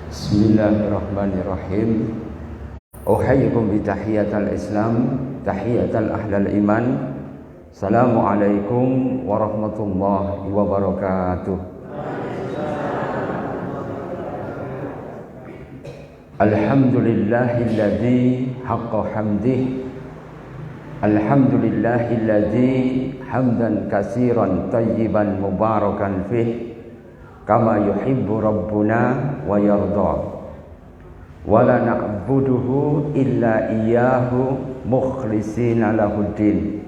Bismillahirrahmanirrahim. Uhayyikum bi tahiyatal Islam, tahiyatal ahlal iman. Assalamualaikum warahmatullahi wabarakatuh. Alhamdulillahilladzi haqqa hamdih. Alhamdulillahilladzi hamdan katsiran tayyiban mubarakan fih. Kama yuhibbu rabbuna wa yarda. Wa la na'buduhu illa iyyahu mukhlishina lahuddin.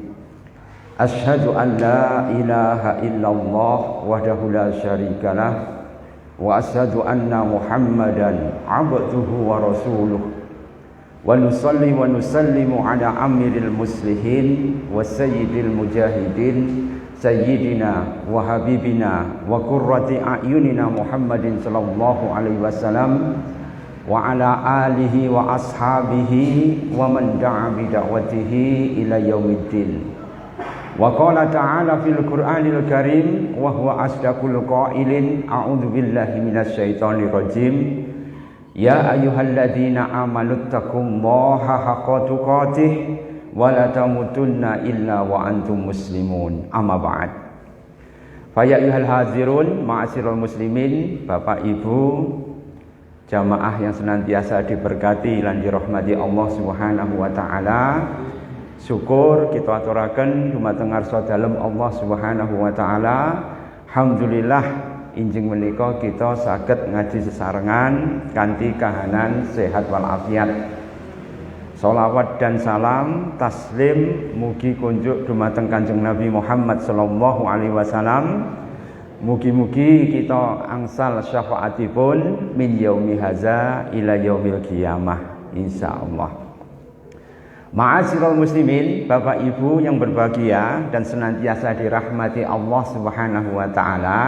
Asyhadu an la ilaha illallah wahdahu la syarikalah wa asyhadu anna Muhammadan abduhu wa rasuluh. Wa nusalli wa nusallimu ala amiril muslihin wa sayyidil mujahidin Sayyidina wa habibina wa qurrati a'yunina Muhammadin sallallahu alaihi wasallam wa ala alihi wa ashabihi wa man da'a bi da'watihi ila yaumiddin. Wa qala ta'ala fil Qur'anil Karim wa huwa asdaqul qailin a'udzu billahi minasy syaithanir rajim. Ya ayyuhalladzina amanu taqullaha haqqa tuqatih wala tamutunna illa wa antum muslimun. Amma ba'd. Fa ya ayyuhal hadzirun ma'asyiral muslimin, Bapak Ibu jamaah yang senantiasa diberkati lan dirahmati Allah Subhanahu wa taala. Syukur kita aturaken dumateng ngarsa dalem Allah Subhanahu wa taala. Alhamdulillah injing menika kita saged ngaji sesarengan kanthi kahanan sehat wal afiat. Salawat dan salam taslim mugi kunjuk dumateng Kanjeng Nabi Muhammad sallallahu alaihi wasallam. Mugi-mugi kita angsal syafaatipun min yaumi haza ila yaumil qiyamah insyaallah. Ma'asyiral muslimin, Bapak Ibu yang berbahagia dan senantiasa dirahmati Allah Subhanahu wa taala.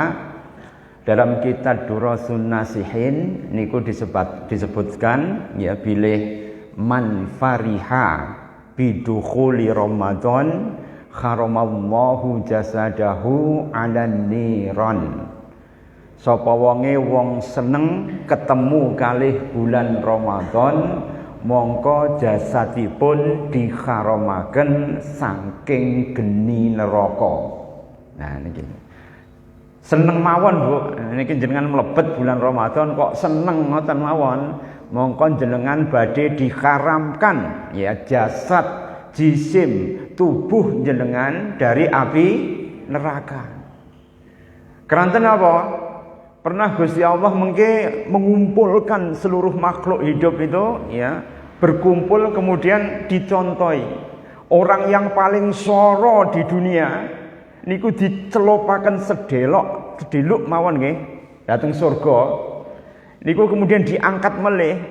Dalam kitab Durasun Nasihin niku disebutkan ya bilih man fariha bidukhuli Ramadan kharamallahu jasadahu 'alan niran. Sapa wonge wong seneng ketemu kalih bulan Ramadan mongko jasadipun dikharamaken saking geni neraka. Nah niki seneng mawon Bu, niki jenengan mlebet bulan Ramadan kok seneng ngoten mawon. Mongko jenengan badhe diharamkan ya jasad jisim tubuh jenengan dari api neraka. Keranten apa? Pernah Gusti Allah mengke mengumpulkan seluruh makhluk hidup itu ya berkumpul kemudian dicontohi. Orang yang paling soro di dunia niku dicelopaken sedelok mawon nggih dateng surga. Niku kemudian diangkat melih,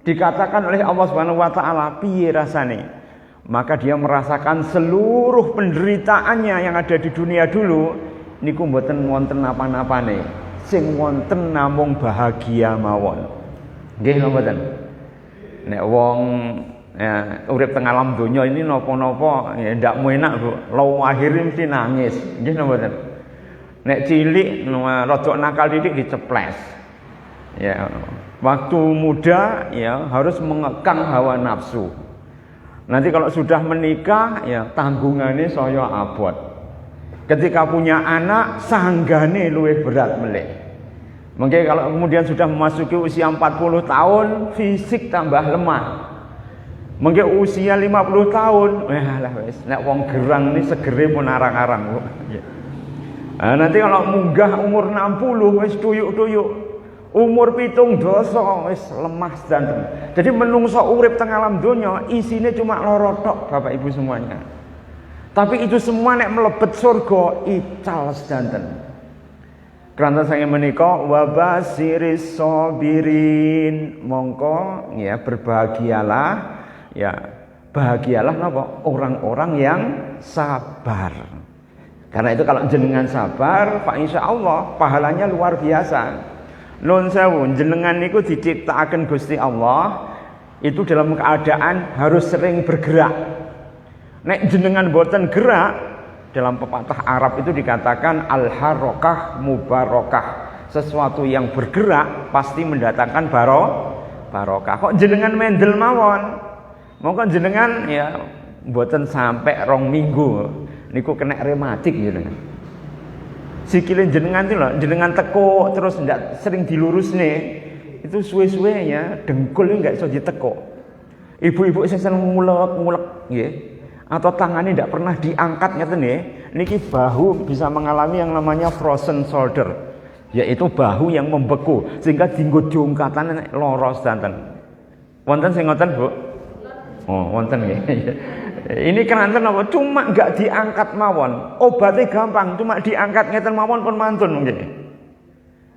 dikatakan oleh Allah Subhanahu wa taala piye rasane. Maka dia merasakan seluruh penderitaannya yang ada di dunia dulu niku mboten wonten napa-napane. Sing wonten namung bahagia mawon. Nggih napa mboten? Nek wong ya, urip teng alam donya ini napa-napa ya ndak enak Bu. Lahir mesti nangis. Nggih napa mboten? Nek cilik rada nakal titik diceples. Ya, waktu muda ya harus mengekang hawa nafsu. Nanti kalau sudah menikah ya tanggungannya saya abot. Ketika punya anak sanggane luwih berat melih. Mungkin kalau kemudian sudah memasuki usia 40 tahun fisik tambah lemah. Mungkin usia 50 tahun lah wis nek wong gerang ini segere pun arang-arang Bu. Ya. Nah, nanti kalau munggah umur 60 wis tuyuk-tuyuk. Umur 7 dosa wis lemah sedanten. Jadi menungso urip teng alam donya isine cuma loro tok Bapak Ibu semuanya. Tapi itu semua nek mlebet surga ical sedanten. Karena saya menika wabasiris sabirin mongko ya berbahagialah ya bahagialah napa orang-orang yang sabar. Karena itu kalau jenengan sabar Pak insyaallah pahalanya luar biasa. Nun sewu jenengan niku diciptakan Gusti Allah itu dalam keadaan harus sering bergerak. Nek jenengan boten gerak dalam pepatah Arab itu dikatakan al-harokah mubarakah. Sesuatu yang bergerak pasti mendatangkan barokah. Kok jenengan mendel mawon? Monggo jenengan ya mboten sampai 2 minggu niku kena rematik jenengan. Sikile jenengan itu lho, jenengan tekuk terus ndak sering dilurus nih. Itu suwe-suwe ya dengkulnya enggak iso ditekuk. Ibu-ibu sing seneng ngulek-ngulek nggih. Atau tangannya tidak pernah diangkat ngeten nggih. Niki bahu bisa mengalami yang namanya frozen shoulder. Yaitu bahu yang membeku sehingga dinggo jongkatan lara sedanten. Wonten sing ngoten, Bu? Oh, wonten nggih. Ini keranten apa? Cuma enggak diangkat mawon. Obatnya gampang, cuma diangkat ngeten mawon pun mantun nggih.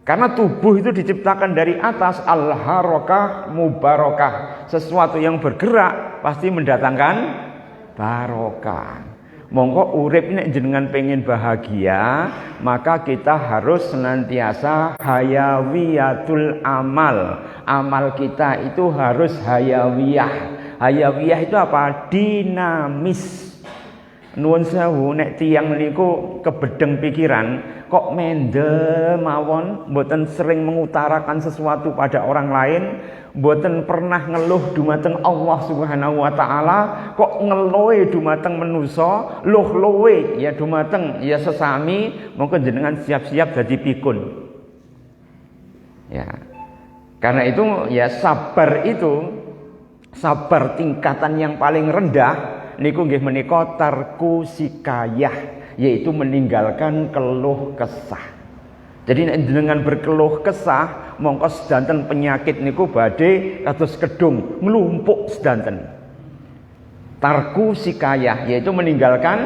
Karena tubuh itu diciptakan dari atas, al-harakah mubarakah. Sesuatu yang bergerak pasti mendatangkan barokah. Monggo urip nek jenengan pengen bahagia, maka kita harus senantiasa hayawiyatul amal. Amal kita itu harus hayawiyah. Hayawiyah itu apa? Dinamis. Nuwun sewu nek tiyang niku kebedeng pikiran, kok mendel mawon, mboten sering mengutarakan sesuatu pada orang lain, mboten pernah ngeluh dumateng Allah Subhanahu wa taala, kok ngeluhe dumateng manusa, luh-luhe ya dumateng ya sesami, monggo jenengan siap-siap dadi pikun. Ya. Karena itu ya sabar tingkatan yang paling rendah niku nggih menika tarku sikayah, yaitu meninggalkan keluh kesah. Jadi nek jenengan berkeluh kesah, mongko sedanten penyakit niku badhe kados kedung nglumpuk sedanten. Tarku sikayah yaitu meninggalkan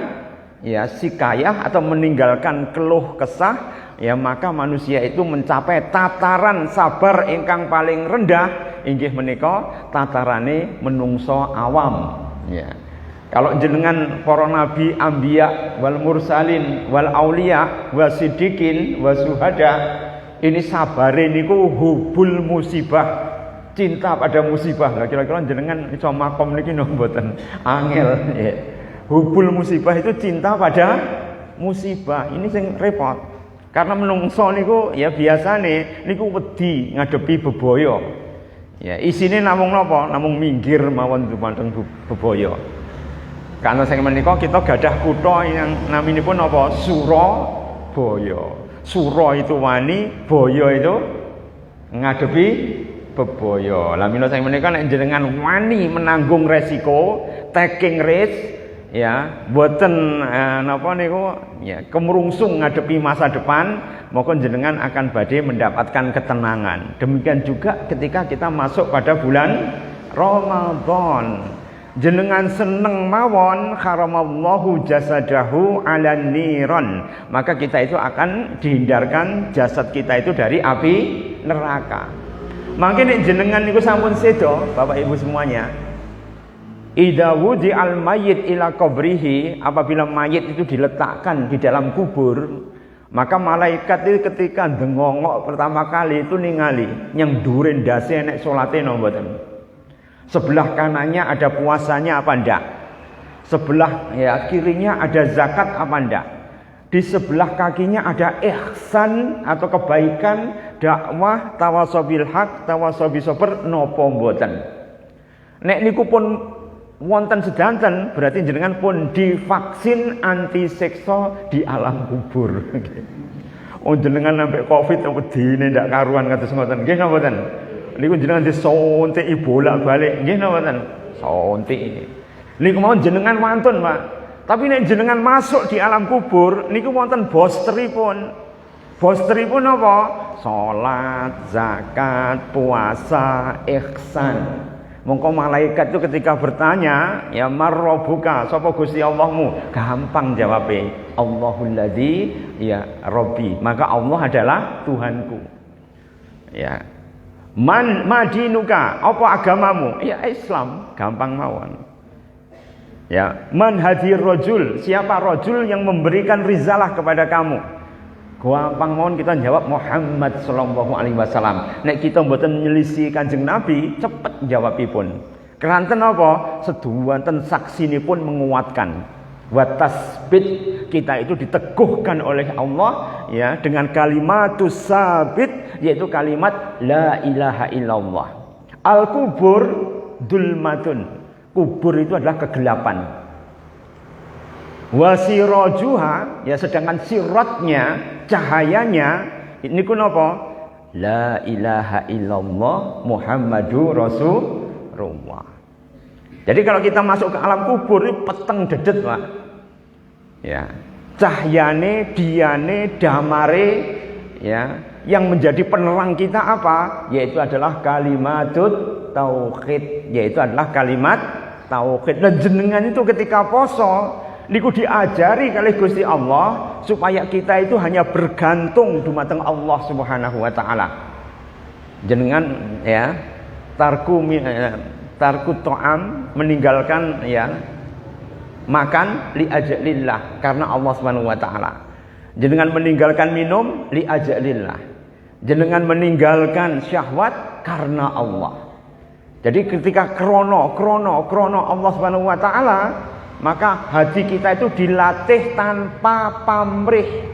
ya sikayah atau meninggalkan keluh kesah, ya maka manusia itu mencapai tataran sabar ingkang paling rendah inggih menika tatarane menungso awam. Ya. Kalau jenengan para nabi, anbiya, wal mursalin, wal auliya, wasidikin, wasuhada, ini sabare niku hubul musibah, cinta pada musibah. Lah kira-kira jenengan iso makom niki mboten angel ya. Hubul musibah itu cinta pada musibah. Ini sing repot. Karena menungso niku ya biasane niku wedi ngadepi bebaya. Ya, isine namung napa? Namung minggir mawon dumateng bebaya. Karena saya menika kita gadah kutha yang naminipun apa? Surabaya. Sura itu wani, boyo itu ngadepi bebaya. Lah mila saya menika nek jenengan wani menanggung resiko, taking risk ya, boten napa niku ya kemrungsung ngadepi masa depan, maka jenengan akan badhe mendapatkan ketenangan. Demikian juga ketika kita masuk pada bulan Ramadan. Jenengan seneng mawon haramallahu jasadahu ala niran, maka kita itu akan dihindarkan jasad kita itu dari api neraka. Mungkin jenengan niku sampun sedo Bapak Ibu semuanya. Idza wudi al mayyit ila qabrihi, apabila mayit itu diletakkan di dalam kubur, maka malaikat itu ketika ndengongok pertama kali itu ningali yang dhuwure ndase nek salate napa mboten. Sebelah kanannya ada puasanya apa enggak? Sebelah ya kirinya ada zakat apa enggak? Di sebelah kakinya ada ihsan atau kebaikan, dakwah, tawasobil haq, tawasobil sabr napa mboten. Nek niku pun wonten sedanten, berarti jenengan pun divaksin anti seksa di alam kubur. Oh jenengan sampai Covid wedine ndak karuan kados ngoten. Nggih napa mboten? Niku jenengan disontik bolak-balik nggih napa mboten? Sontik. Niku mau jenengan wantun, Pak. Tapi nek jenengan masuk di alam kubur niku wonten boosteripun. Boosteripun apa? Salat, zakat, puasa, ihsan. Mongko malaikat itu ketika bertanya, ya marrobuka, sapa Gusti Allahmu? Gampang jawabnya, Allahul ladzi ya Rabbi. Maka Allah adalah Tuhanku. Ya. Man madinuka, apa agamamu? Ya Islam, gampang mawon. Ya, man hadir rajul, siapa rajul yang memberikan risalah kepada kamu? Gampang mawon kita jawab Muhammad sallallahu alaihi wasallam. Nek kita mboten nyelisi Kanjeng Nabi, cepet jawabipun. Keranten apa? Seduwanten saksinipun menguatkan. Wa tasbit, kita itu diteguhkan oleh Allah ya dengan kalimatus sabit, yaitu kalimat la ilaha illallah. Al kubur dulmatun, kubur itu adalah kegelapan. Wasirajuha, ya sedangkan siratnya, cahayanya ini kunapa? La ilaha illallah Muhammadur Rasulullah. Jadi kalau kita masuk ke alam kubur ini peteng dedet, Pak. Ya, cahyane, diane, damare, ya, yang menjadi penerang kita apa? Yaitu adalah kalimatut tauhid, yaitu adalah kalimat tauhid. Dan jenengan itu ketika poso niku diajari kali Gusti Allah supaya kita itu hanya bergantung dumateng Allah Subhanahu wa taala. Jenengan ya tarku ta'am, meninggalkan ya makan li ajalillah karena Allah Subhanahu wa taala. Jenengan meninggalkan minum li ajalillah. Jenengan meninggalkan syahwat karena Allah. Jadi ketika krono Allah Subhanahu wa taala, maka hati kita itu dilatih tanpa pamrih.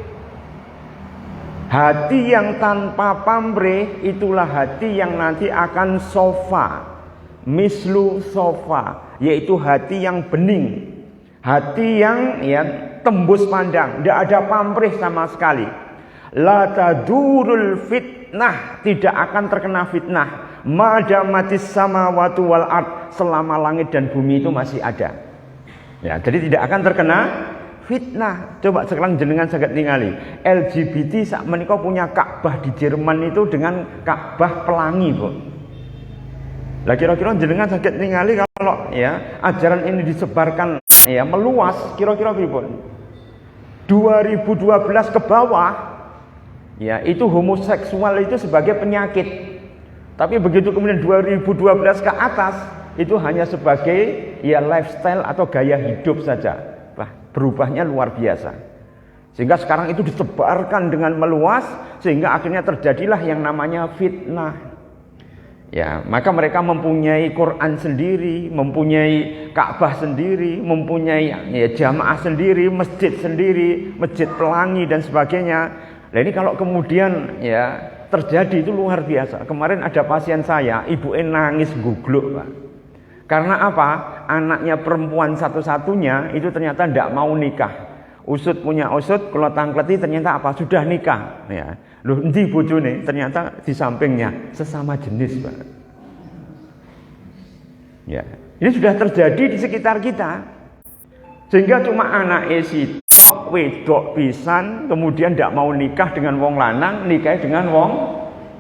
Hati yang tanpa pamrih itulah hati yang nanti akan sofa, mislu sofa, yaitu hati yang bening, hati yang ya tembus pandang, tidak ada pamrih sama sekali. La tadurul fitnah, tidak akan terkena fitnah. Madamatis samawati wal ard, selama langit dan bumi itu masih ada. Ya, jadi tidak akan terkena fitnah. Coba sekarang jenengan saged ningali LGBT sak menika punya Ka'bah di Jerman itu dengan Ka'bah pelangi, Bu. Lah kira-kira jenengan saged ningali kalau ya ajaran ini disebarkan ya meluas, kira-kira pripun? 2012 ke bawah ya itu homoseksual itu sebagai penyakit. Tapi begitu kemudian 2012 ke atas itu hanya sebagai ya lifestyle atau gaya hidup saja. Berubahnya luar biasa. Sehingga sekarang itu disebarkan dengan meluas sehingga akhirnya terjadilah yang namanya fitnah. Ya, maka mereka mempunyai Quran sendiri, mempunyai Ka'bah sendiri, mempunyai ya, jamaah sendiri, masjid pelangi dan sebagainya. Nah ini kalau kemudian ya terjadi itu luar biasa. Kemarin ada pasien saya, ibunya nangis gugluk, Pak. Karena apa? Anaknya perempuan satu-satunya itu ternyata tidak mau nikah. Usut punya usut, kalau tangkleti ternyata apa? Sudah nikah. Ya. Loh, endi bojone? Ternyata di sampingnya sesama jenis, Pak. Ya. Ini sudah terjadi di sekitar kita. Sehingga cuma anak esi wedok pisan, kemudian tidak mau nikah dengan wong lanang, nikah dengan wong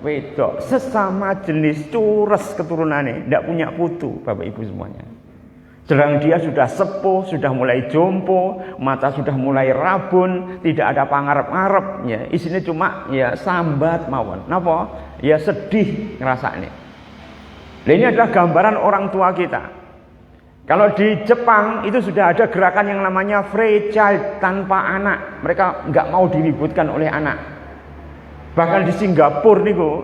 wedok, sesama jenis, cures keturunannya, tidak punya putu, Bapak Ibu semuanya. Sedang dia sudah sepuh, sudah mulai jompo, mata sudah mulai rabun, tidak ada pangarep-ngarep, ya, isinya cuma ya sambat mawon. Napa? Ya sedih ngerasane. Nah, ini adalah gambaran orang tua kita. Kalau di Jepang itu sudah ada gerakan yang namanya free child, tanpa anak. Mereka nggak mau diributkan oleh anak. Bahkan di Singapura niku,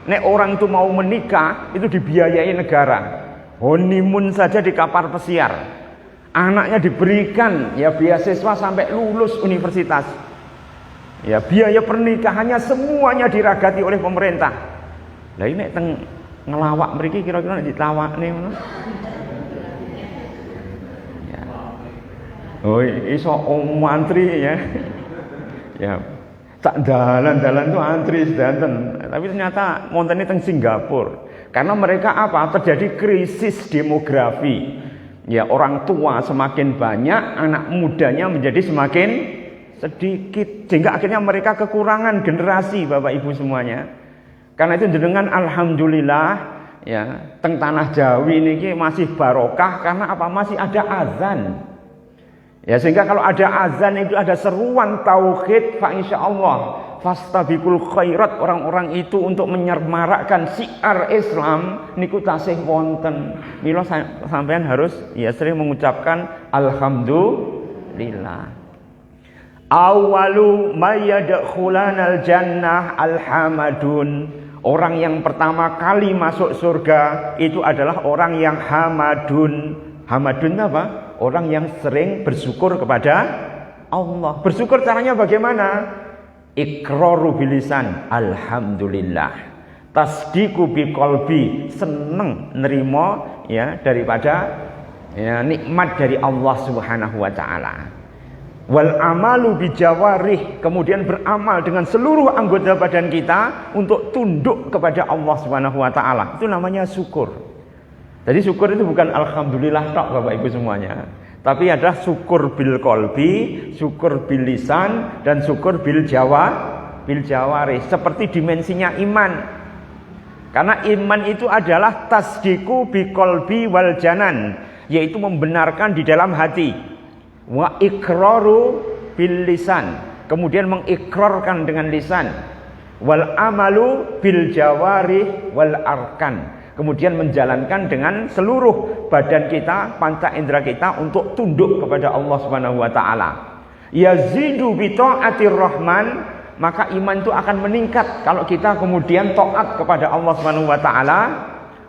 nek orang itu mau menikah itu dibiayai negara. Honeymoon saja di kapal pesiar. Anaknya diberikan ya beasiswa sampai lulus universitas. Ya biaya pernikahannya semuanya diragati oleh pemerintah. Lah ini teng ngelawak mriki kira-kira ditawakne ngono. Ya. Oh iso antri ya. Ya. Tak dalan-dalan tuh antri sedanten. Tapi ternyata montene teng Singapura. Karena mereka apa? Terjadi krisis demografi. Ya, orang tua semakin banyak, anak mudanya menjadi semakin sedikit. Sehingga akhirnya mereka kekurangan generasi, Bapak Ibu semuanya. Karena itu jenengan alhamdulillah ya, teng tanah Jawi niki masih barokah karena apa? Masih ada azan. Ya, sehingga kalau ada azan itu ada seruan tauhid, fa insyaallah fastabiqul khairat, orang-orang itu untuk menyemarakkan syiar Islam niku tasih wonten. Mila sampean harus ya sering mengucapkan alhamdulillah. Awalu mayyadkhulanal jannah alhamadun. Orang yang pertama kali masuk surga itu adalah orang yang hamadun. Hamadun apa? Orang yang sering bersyukur kepada Allah. Bersyukur caranya bagaimana? Iqraru bilisan, alhamdulillah. Tasdiqu biqalbi, seneng nerima ya daripada ya nikmat dari Allah Subhanahu wa taala. Wal amalu bijawarih, kemudian beramal dengan seluruh anggota badan kita untuk tunduk kepada Allah Subhanahu wa taala. Itu namanya syukur. Jadi syukur itu bukan alhamdulillah tok Bapak Ibu semuanya, tapi ada syukur bil qalbi, syukur bil lisan, dan syukur bil jawarih. Seperti dimensinya iman. Karena iman itu adalah tasdiqu bi qalbi wal janan, yaitu membenarkan di dalam hati. Wa iqraru bil lisan, kemudian mengikrarkan dengan lisan. Wal amalu bil jawarih wal arkan, kemudian menjalankan dengan seluruh badan kita, panca indera kita untuk tunduk kepada Allah Subhanahu wa taala. Yazidu bi taatir rahman, maka iman itu akan meningkat kalau kita kemudian taat kepada Allah Subhanahu wa taala.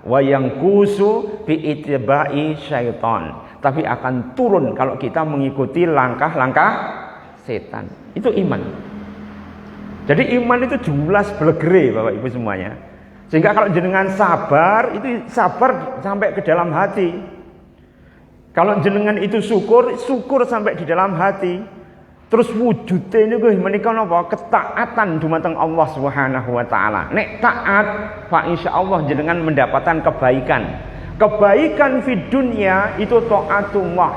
Wa yanqusu bi ittiba'i syaitan, tapi akan turun kalau kita mengikuti langkah-langkah setan. Itu iman. Jadi iman itu jelas belegere Bapak Ibu semuanya. Sehingga kalau jenengan sabar, itu sabar sampai ke dalam hati. Kalau jenengan itu syukur, syukur sampai di dalam hati. Terus wujudnya ini menika napa? Ketaatan dumateng Allah Subhanahu wa taala. Nek taat, fa insyaallah jenengan mendapatkan kebaikan. Kebaikan di dunia itu taatullah.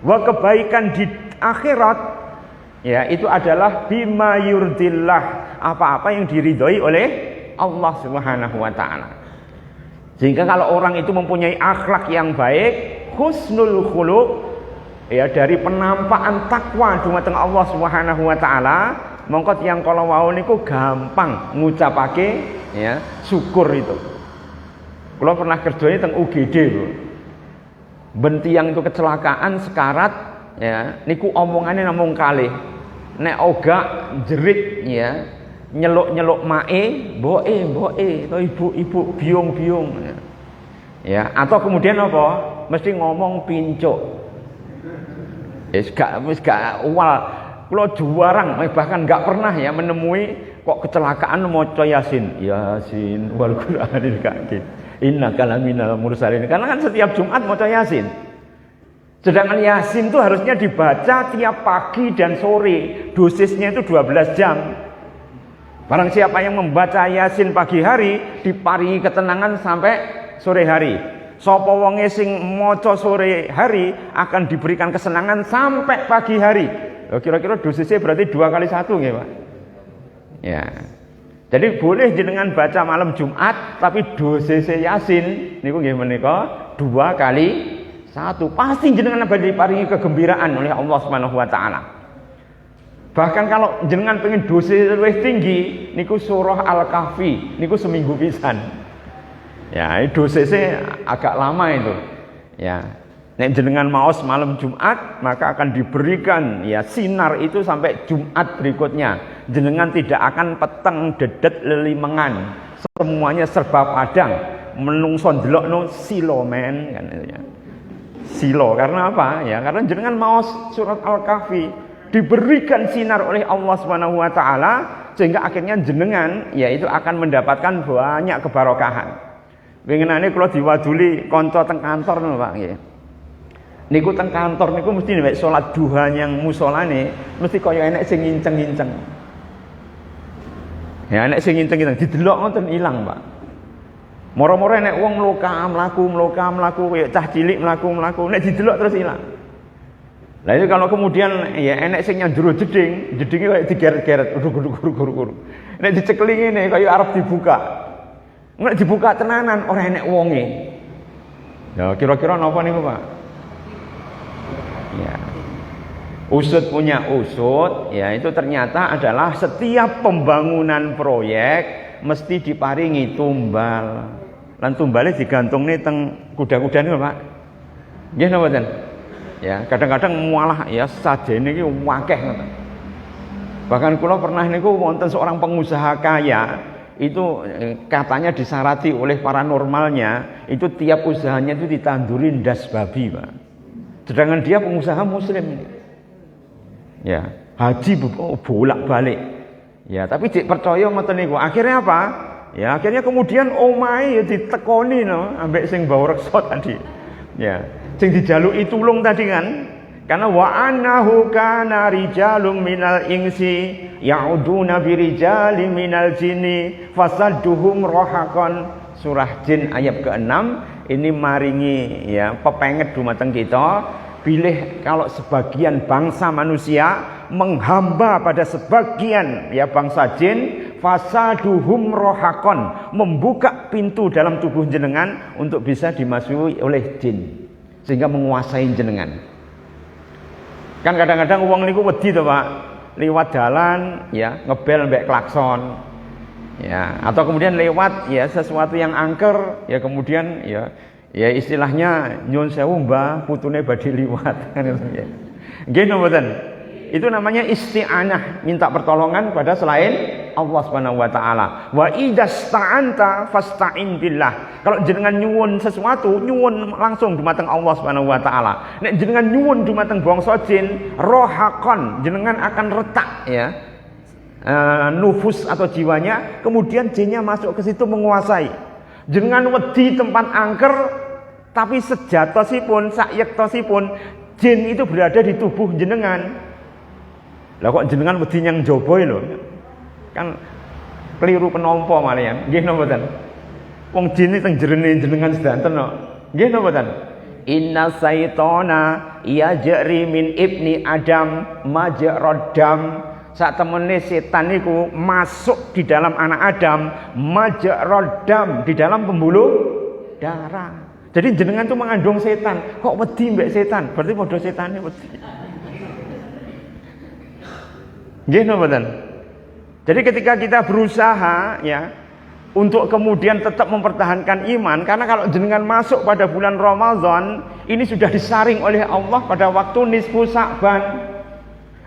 Wa kebaikan di akhirat ya itu adalah bima yurdillah, apa-apa yang diridhoi oleh Allah Subhanahu wa taala. Sehingga kalau orang itu mempunyai akhlak yang baik, husnul khuluq, ya dari penampakan takwa dumateng Allah Subhanahu wa taala, mongko tiyang kala wau niku gampang ngucapake ya syukur itu. Kula pernah kerjanya teng UGD, Bu. Ben tiyang itu kecelakaan sekarat ya, niku omongane namung kalih. Nek ogak jerit ya, nyeluk-nyeluk mae, mboke, to ibu biung-biung. Ya, atau kemudian apa? Mesti ngomong pincuk. Wis gak uwal. Kula juarang, bahkan gak pernah ya menemui kok kecelakaan maca Yasin. Yasin wal Qur'anil Hakim. Innaka laminal mursalin. Karena kan setiap Jumat maca Yasin. Sedangkan Yasin itu harusnya dibaca tiap pagi dan sore. Dosisnya itu 12 jam. Barang siapa yang membaca Yasin pagi hari diparingi ketenangan sampai sore hari. Sapa wonge sing maca sore hari akan diberikan kesenangan sampai pagi hari. Kira-kira dosisnya berarti 2 kali 1 nggih, Pak? Ya. Jadi boleh jenengan baca malam Jumat tapi dosisnya Yasin niku nggih menika 2 kali 1. Pasti jenengan bakal diparingi kegembiraan oleh Allah Subhanahu wa taala. Bahkan kalau jenengan pengen dosis lebih tinggi niku surah Al-Kahfi niku seminggu pisan. Ya, dosisnya agak lama itu. Ya. Nek jenengan maos malam Jumat, maka akan diberikan ya sinar itu sampai Jumat berikutnya. Jenengan tidak akan peteng dedet lelimengan. Semuanya serba padang. Menungso ndelokno silo men kan itu ya. Silo karena apa? Ya, karena jenengan maos surat Al-Kahfi diberikan sinar oleh Allah Subhanahu wa taala sehingga akhirnya jenengan ya itu akan mendapatkan banyak kebarokahan. Winginane kula diwaduli kanca teng kantor lho Pak nggih. Niku teng kantor niku mesti nek salat duha yang musolane mesti kaya enek sing nginceng-nginceng. Ya enek sing nginceng-nginceng didelok ngoten ilang, Pak. Moro-moro enek wong mlaku kaya cah cilik mlaku, nek didelok terus ilang. Lah itu kalau kemudian ya enek sing nyanduro jedinge kaya digeret-geret, gur-gur. Nek dicekeli ngene kaya arep dibuka. Nek dibuka tenanan ora enek wonge. Ya kira-kira napa niku, Pak? Ya. Usut punya usut, ya itu ternyata adalah setiap pembangunan proyek mesti diparingi tumbal. Lan tumbale digantungne teng kuda-kuda niku, Pak. Nggih napa ten? Ya, kadang-kadang mualah ya sajene iki akeh ngoten. Bahkan kula pernah niku wonten seorang pengusaha kaya, itu katanya disarati oleh paranormalnya, itu tiap usahanya itu ditanduri ndas babi, Pak. Sedangkan dia pengusaha muslim. Ya, haji bolak-balik. Ya, tapi cek percaya ngoten niku. Akhirnya apa? Ya, akhirnya kemudian omahe ya ditekoni no, ambek sing bawa reksa tadi. Ya, sing dijaluki tulung tadi kan. Karena wa annahu kana rijalun minal insi ya'uduna birijalin minal jinni fasadduhum rohakon. Surah Jin ayat ke-6 ini maringi ya pepenget dumateng kita pilih kalau sebagian bangsa manusia menghamba pada sebagian ya bangsa jin fasaduhum rohakon, membuka pintu dalam tubuh jenengan untuk bisa dimasuki oleh jin sehingga menguasai jenengan. Kan kadang-kadang wong niku wedi to Pak, liwat jalan ya ngebel mbek klakson. Ya, atau kemudian lewat ya sesuatu yang angker ya kemudian ya istilahnya nyun sewu mbah putune badhe liwat kan ya. Nggih mboten? Itu namanya isti'anah, minta pertolongan pada selain Allah Subhanahu wa taala. Wa idasta'anta fasta'in billah. Kalau jenengan nyuwun sesuatu, nyuwun langsung dumateng Allah Subhanahu wa taala. Nek jenengan nyuwun dumateng bangsa jin, rohakon, jenengan akan retak ya. Nufus atau jiwanya, kemudian jinnya masuk ke situ menguasai. Jenengan wedi tempat angker, tapi sejatosipun, sayektosipun jin itu berada di tubuh jenengan. Lah kok jenengan wedi nyang jaba lho. Kan keliru penompo malian. Nggih napa mboten? Wong jin teng jerene jenengan sedanten kok. Nggih napa mboten? Inna syaitana yajri min ibni Adam majrad dam. Saat temene setan niku masuk di dalam anak Adam majrad dam, di dalam pembuluh darah. Jadi jenengan tuh mengandung setan. Kok wedi mbek setan? Berarti padha setane wedi. Nggih napa mboten? Jadi ketika kita berusaha ya untuk kemudian tetap mempertahankan iman, karena kalau jenengan masuk pada bulan Ramadan ini sudah disaring oleh Allah pada waktu nisfu Sa'ban.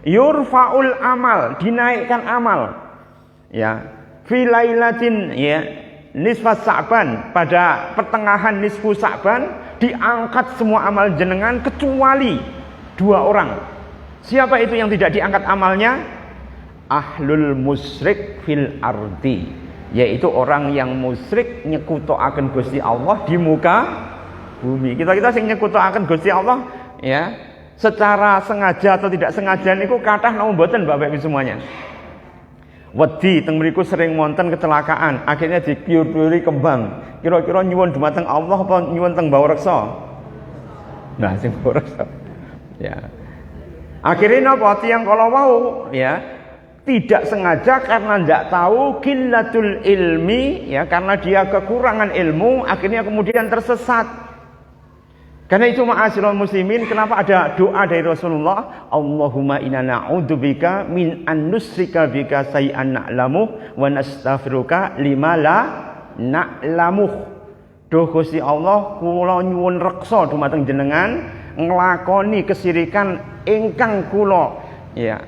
Yurfa'ul amal, dinaikkan amal. Ya, fi lailatin ya nisfas Sa'ban, pada pertengahan nisfu Sa'ban diangkat semua amal jenengan kecuali 2 orang. Siapa itu yang tidak diangkat amalnya? Ahlul musyrik fil ardi, yaitu orang yang musyrik nyekutoaken Gusti Allah di muka bumi. Kita sing nyekutoaken Gusti Allah ya secara sengaja atau tidak sengaja niku kathah napa mboten Bapak Ibu semuanya. Wedi teng mriku sering wonten kecelakaan, akhirnya dipiur-piuri kembang. Kira-kira nyuwun dumateng Allah apa nyuwun teng Mbah Reksa? Nah, sing Mbah Reksa. Ya. Akhirnya napa tiyang kala wau ya tidak sengaja karena tidak tahu qillatul ilmi ya, karena dia kekurangan ilmu akhirnya kemudian tersesat. Karena itu ma'asyiral muslimin, kenapa ada doa dari Rasulullah, Allahumma inna na'udzubika min an nusyrika bika say'an na'lamuh wa nastaghfiruka lima la na'lamuh. Duh Gusti Allah, kula nyuwun reksa dumateng jenengan nglakoni kesirikan ingkang kula ya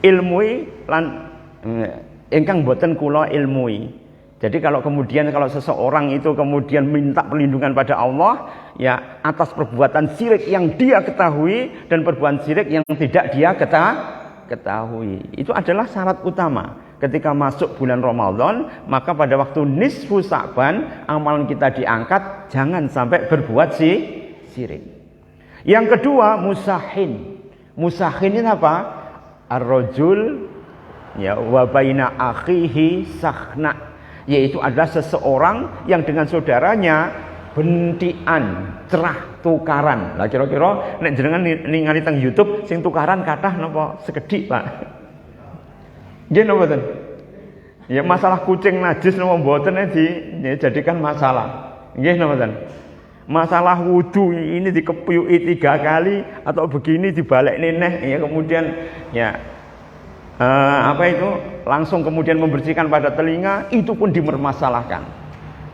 ilmui lan ingkang boten kula ilmui. Jadi kalau seseorang itu kemudian minta perlindungan pada Allah ya atas perbuatan syirik yang dia ketahui dan perbuatan syirik yang tidak dia ketahui, itu adalah syarat utama ketika masuk bulan Ramadan. Maka pada waktu nisfu Sa'ban amalan kita diangkat, jangan sampai berbuat syirik. Yang kedua musahin. Musahin ini apa? Ar-rajul ya wa baina akhihi sakhna, yaitu adalah seseorang yang dengan saudaranya bentian, cerah tukaran. Lah kira-kira nek jenengan ningali teng YouTube sing tukaran kathah napa sekedhik, Pak? Nggih napa mboten? Ya masalah kucing najis napa mboten dijadikan masalah. Nggih napa mboten? Masalah wudu ini dikepuyuki 3 kali atau begini dibalik neneh ya kemudian ya langsung kemudian membersihkan pada telinga, itu pun dipermasalahkan.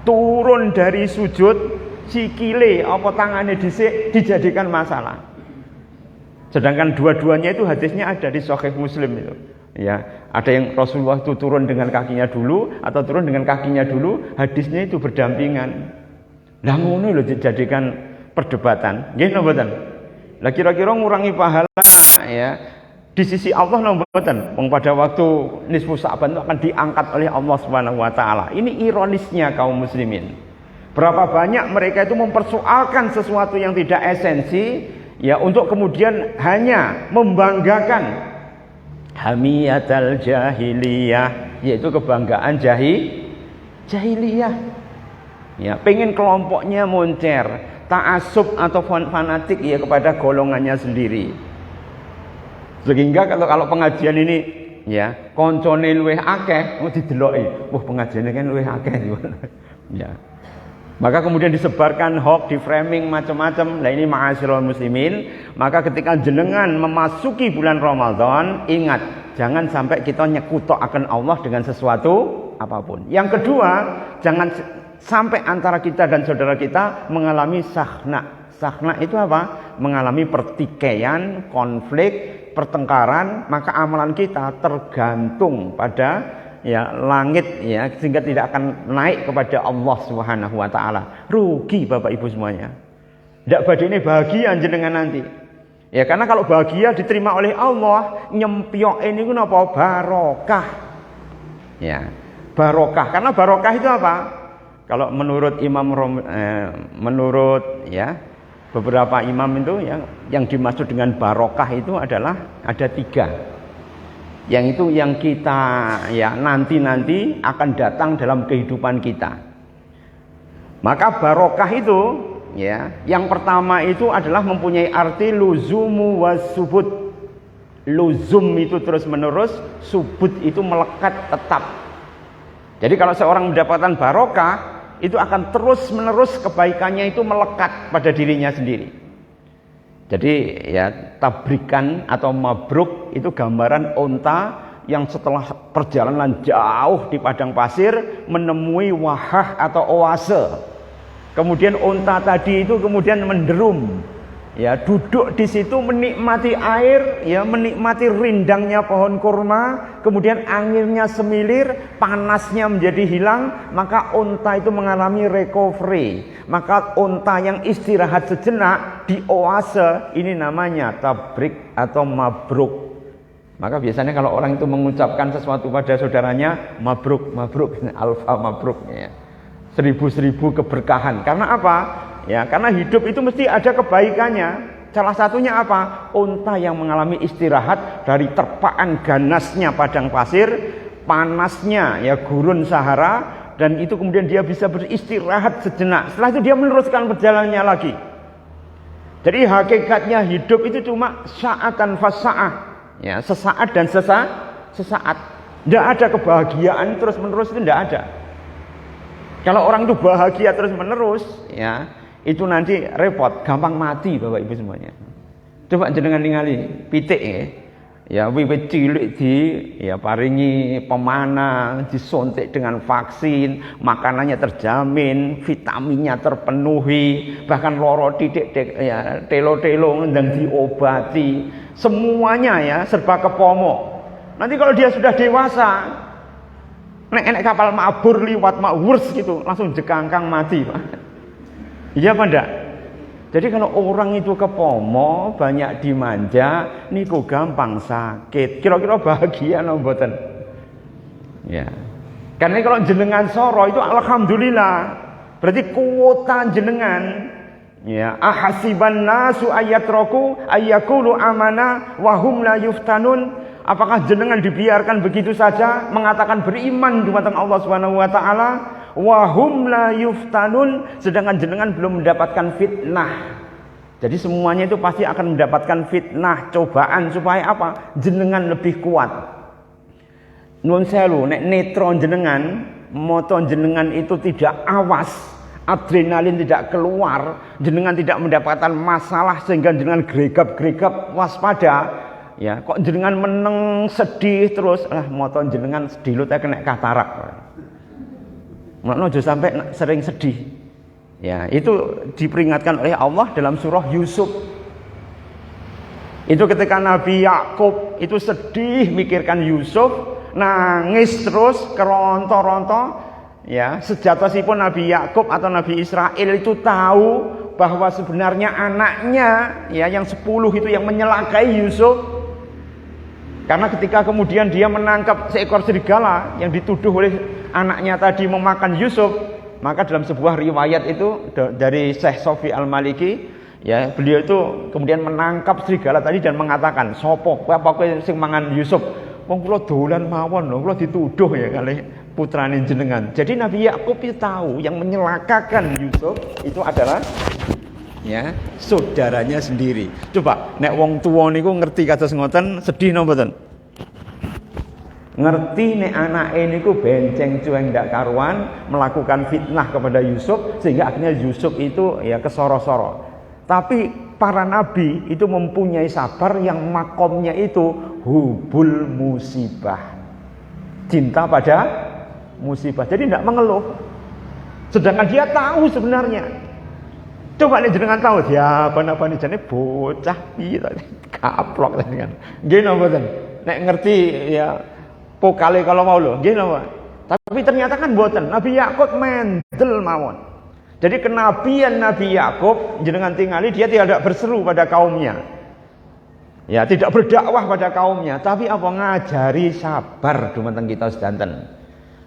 Turun dari sujud sikile apa tangannya dhisik dijadikan masalah. Sedangkan dua-duanya itu hadisnya ada di Sahih Muslim itu. Ya, ada yang Rasulullah itu turun dengan kakinya dulu atau turun dengan kakinya dulu, hadisnya itu berdampingan. Lah ngono lho dijadikan perdebatan. Nggih napa mboten? Lah kira-kira ngurangi pahala ya di sisi Allah napa mboten? Wong pada waktu nisfu Sa'ban itu akan diangkat oleh Allah Subhanahu wa taala. Ini ironisnya kaum muslimin. Berapa banyak mereka itu mempersoalkan sesuatu yang tidak esensi ya untuk kemudian hanya membanggakan hamiyatal jahiliyah, yaitu kebanggaan jahiliyah. Ya, pengen kelompoknya moncer, ta'assub atau fanatik ya kepada golongannya sendiri. Sehingga kalau pengajian ini ya koncone luwih akeh dideloki, wah pengajiane kan luwih akeh. Ya. Maka kemudian disebarkan hoax, di framing macam-macam. Nah ini ma'asyiral muslimin, maka ketika jenengan memasuki bulan Ramadan, ingat jangan sampai kita nyekutuaken Allah dengan sesuatu apapun. Yang kedua, jangan sampai antara kita dan saudara kita mengalami sahna. Sahna itu apa? Mengalami pertikaian, konflik, pertengkaran, maka amalan kita tergantung pada ya langit ya, sehingga tidak akan naik kepada Allah Subhanahu wa taala. Rugi Bapak Ibu semuanya. Ndak badine bahagia jenengan nanti. Ya karena kalau bahagia diterima oleh Allah, nyempioke niku napa? Barokah. Ya. Barokah. Karena barokah itu apa? Kalau menurut menurut ya beberapa imam itu yang dimaksud dengan barokah itu adalah ada 3. Yang itu yang kita ya nanti akan datang dalam kehidupan kita. Maka barokah itu ya, yang pertama itu adalah mempunyai arti luzumu wasubut. Luzum itu terus menerus, subut itu melekat tetap. Jadi kalau seorang mendapatkan barokah, itu akan terus menerus kebaikannya itu melekat pada dirinya sendiri. Jadi ya tabrikan atau mabruk itu gambaran unta yang setelah perjalanan jauh di padang pasir menemui wahah atau oase. Kemudian unta tadi itu kemudian menderum. Ya, duduk di situ menikmati air, ya menikmati rindangnya pohon kurma, kemudian anginnya semilir, panasnya menjadi hilang, maka unta itu mengalami recovery. Maka unta yang istirahat sejenak di oase ini namanya tabrik atau mabruk. Maka biasanya kalau orang itu mengucapkan sesuatu pada saudaranya, mabruk, alfa mabruk ya. 1000 keberkahan. Karena apa? Ya, karena hidup itu mesti ada kebaikannya. Salah satunya apa? Unta yang mengalami istirahat dari terpaan ganasnya padang pasir, panasnya ya gurun Sahara, dan itu kemudian dia bisa beristirahat sejenak. Setelah itu dia meneruskan perjalanannya lagi. Jadi hakikatnya hidup itu cuma sa'atan fasa'ah. Ya, sesaat dan sesaat. Tidak ada kebahagiaan terus menerus, itu tidak ada. Kalau orang itu bahagia terus menerus, ya itu nanti repot, gampang mati Bapak Ibu semuanya. Coba jenengan ningali pitik ya wiwit cilik ya paringi pemana, disuntik dengan vaksin, makanannya terjamin, vitaminnya terpenuhi, bahkan loro titik ya telo-telo ndang diobati, semuanya ya serba kepomo. Nanti kalau dia sudah dewasa, nek kapal mabur liwat wurs gitu, langsung jekangkang mati Pak. Iya apa enggak? Jadi kalau orang itu kepomo, banyak dimanja, niku gampang sakit. Kira-kira bahagia no mboten? Ya. Karena kalau jenengan soro itu alhamdulillah. Berarti kuota jenengan. Ya, ahasiban nasu ayatroku ayyakulu amana wa hum la yuftanun. Apakah jenengan dibiarkan begitu saja mengatakan beriman kepada Allah Subhanahu wa taala? Wahum la yuftanun, sedangkan jenengan belum mendapatkan fitnah. Jadi semuanya itu pasti akan mendapatkan fitnah, cobaan supaya apa? Jenengan lebih kuat. Nun sewu, nek netron jenengan, moto jenengan itu tidak awas, adrenalin tidak keluar, jenengan tidak mendapatkan masalah sehingga jenengan gregap-gregap waspada. Ya, kok jenengan meneng sedih terus, moto jenengan sedih lu tak kena katarak. Maknanya sampai sering sedih. Ya, itu diperingatkan oleh Allah dalam surah Yusuf. Itu ketika Nabi Yakub itu sedih mikirkan Yusuf, nangis terus keronto-ronto. Ya, sejatosipun Nabi Yakub atau Nabi Israel itu tahu bahwa sebenarnya anaknya ya yang 10 itu yang menyelakai Yusuf. Karena ketika kemudian dia menangkap seekor serigala yang dituduh oleh anaknya tadi memakan Yusuf, maka dalam sebuah riwayat itu dari Syekh Sofi Al-Maliki, ya beliau itu kemudian menangkap serigala tadi dan mengatakan, "Sopo apa kowe sing mangan Yusuf? Wong kula dolan mawon lho, kula dituduh ya kali putrane jenengan." Jadi Nabi Yakub itu tahu yang menyelakakan Yusuf itu adalah ya saudaranya sendiri. Coba nek wong tuwa niku ngerti kados ngoten sedih napa mboten? Ngerti nek anake niku benceng cueng ndak karuan melakukan fitnah kepada Yusuf sehingga akhirnya Yusuf itu ya kesoro-soro. Tapi para nabi itu mempunyai sabar yang makomnya itu hubul musibah. Cinta pada musibah. Jadi tidak mengeluh. Sedangkan dia tahu sebenarnya. Coba nih jenengan tahu ya apa nih jane bocah piye tadi kaplok tadi kan. Nggih napa mboten? Nek ngerti ya pokale kalau mau lho, nggih napa? Tapi ternyata kan mboten. Nabi Yakub mendel mawon. Jadi kenabian Nabi Yakub jenengan tingali dia tidak berseru pada kaumnya. Ya, tidak berdakwah pada kaumnya, tapi apa ngajari sabar dumateng kita sedanten.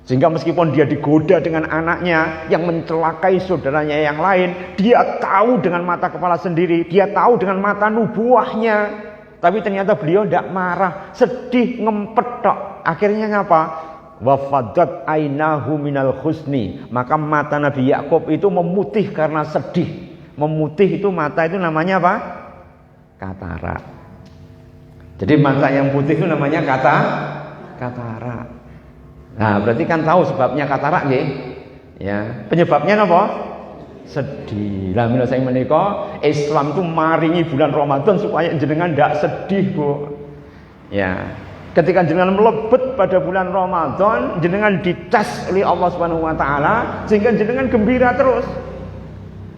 Sehingga meskipun dia digoda dengan anaknya yang mencelakai saudaranya yang lain, dia tahu dengan mata kepala sendiri, dia tahu dengan mata nubuahnya. Tapi ternyata beliau tidak marah, sedih, ngempet tok. Akhirnya ngapa? Wafadat ainahu minal husni. Maka mata Nabi Yakub itu memutih karena sedih. Memutih itu mata itu namanya apa? Katarak. Jadi mata yang putih itu namanya katarak. Nah, berarti kan tahu sebabnya katarak nggih. Ya, penyebabnya apa? Sedih. Lah menurut saya menika Islam itu maringi bulan Ramadan supaya jenengan ndak sedih, Bu. Ya. Ketika jenengan melebet pada bulan Ramadan, jenengan dicas oleh Allah Subhanahu wa taala sehingga jenengan gembira terus.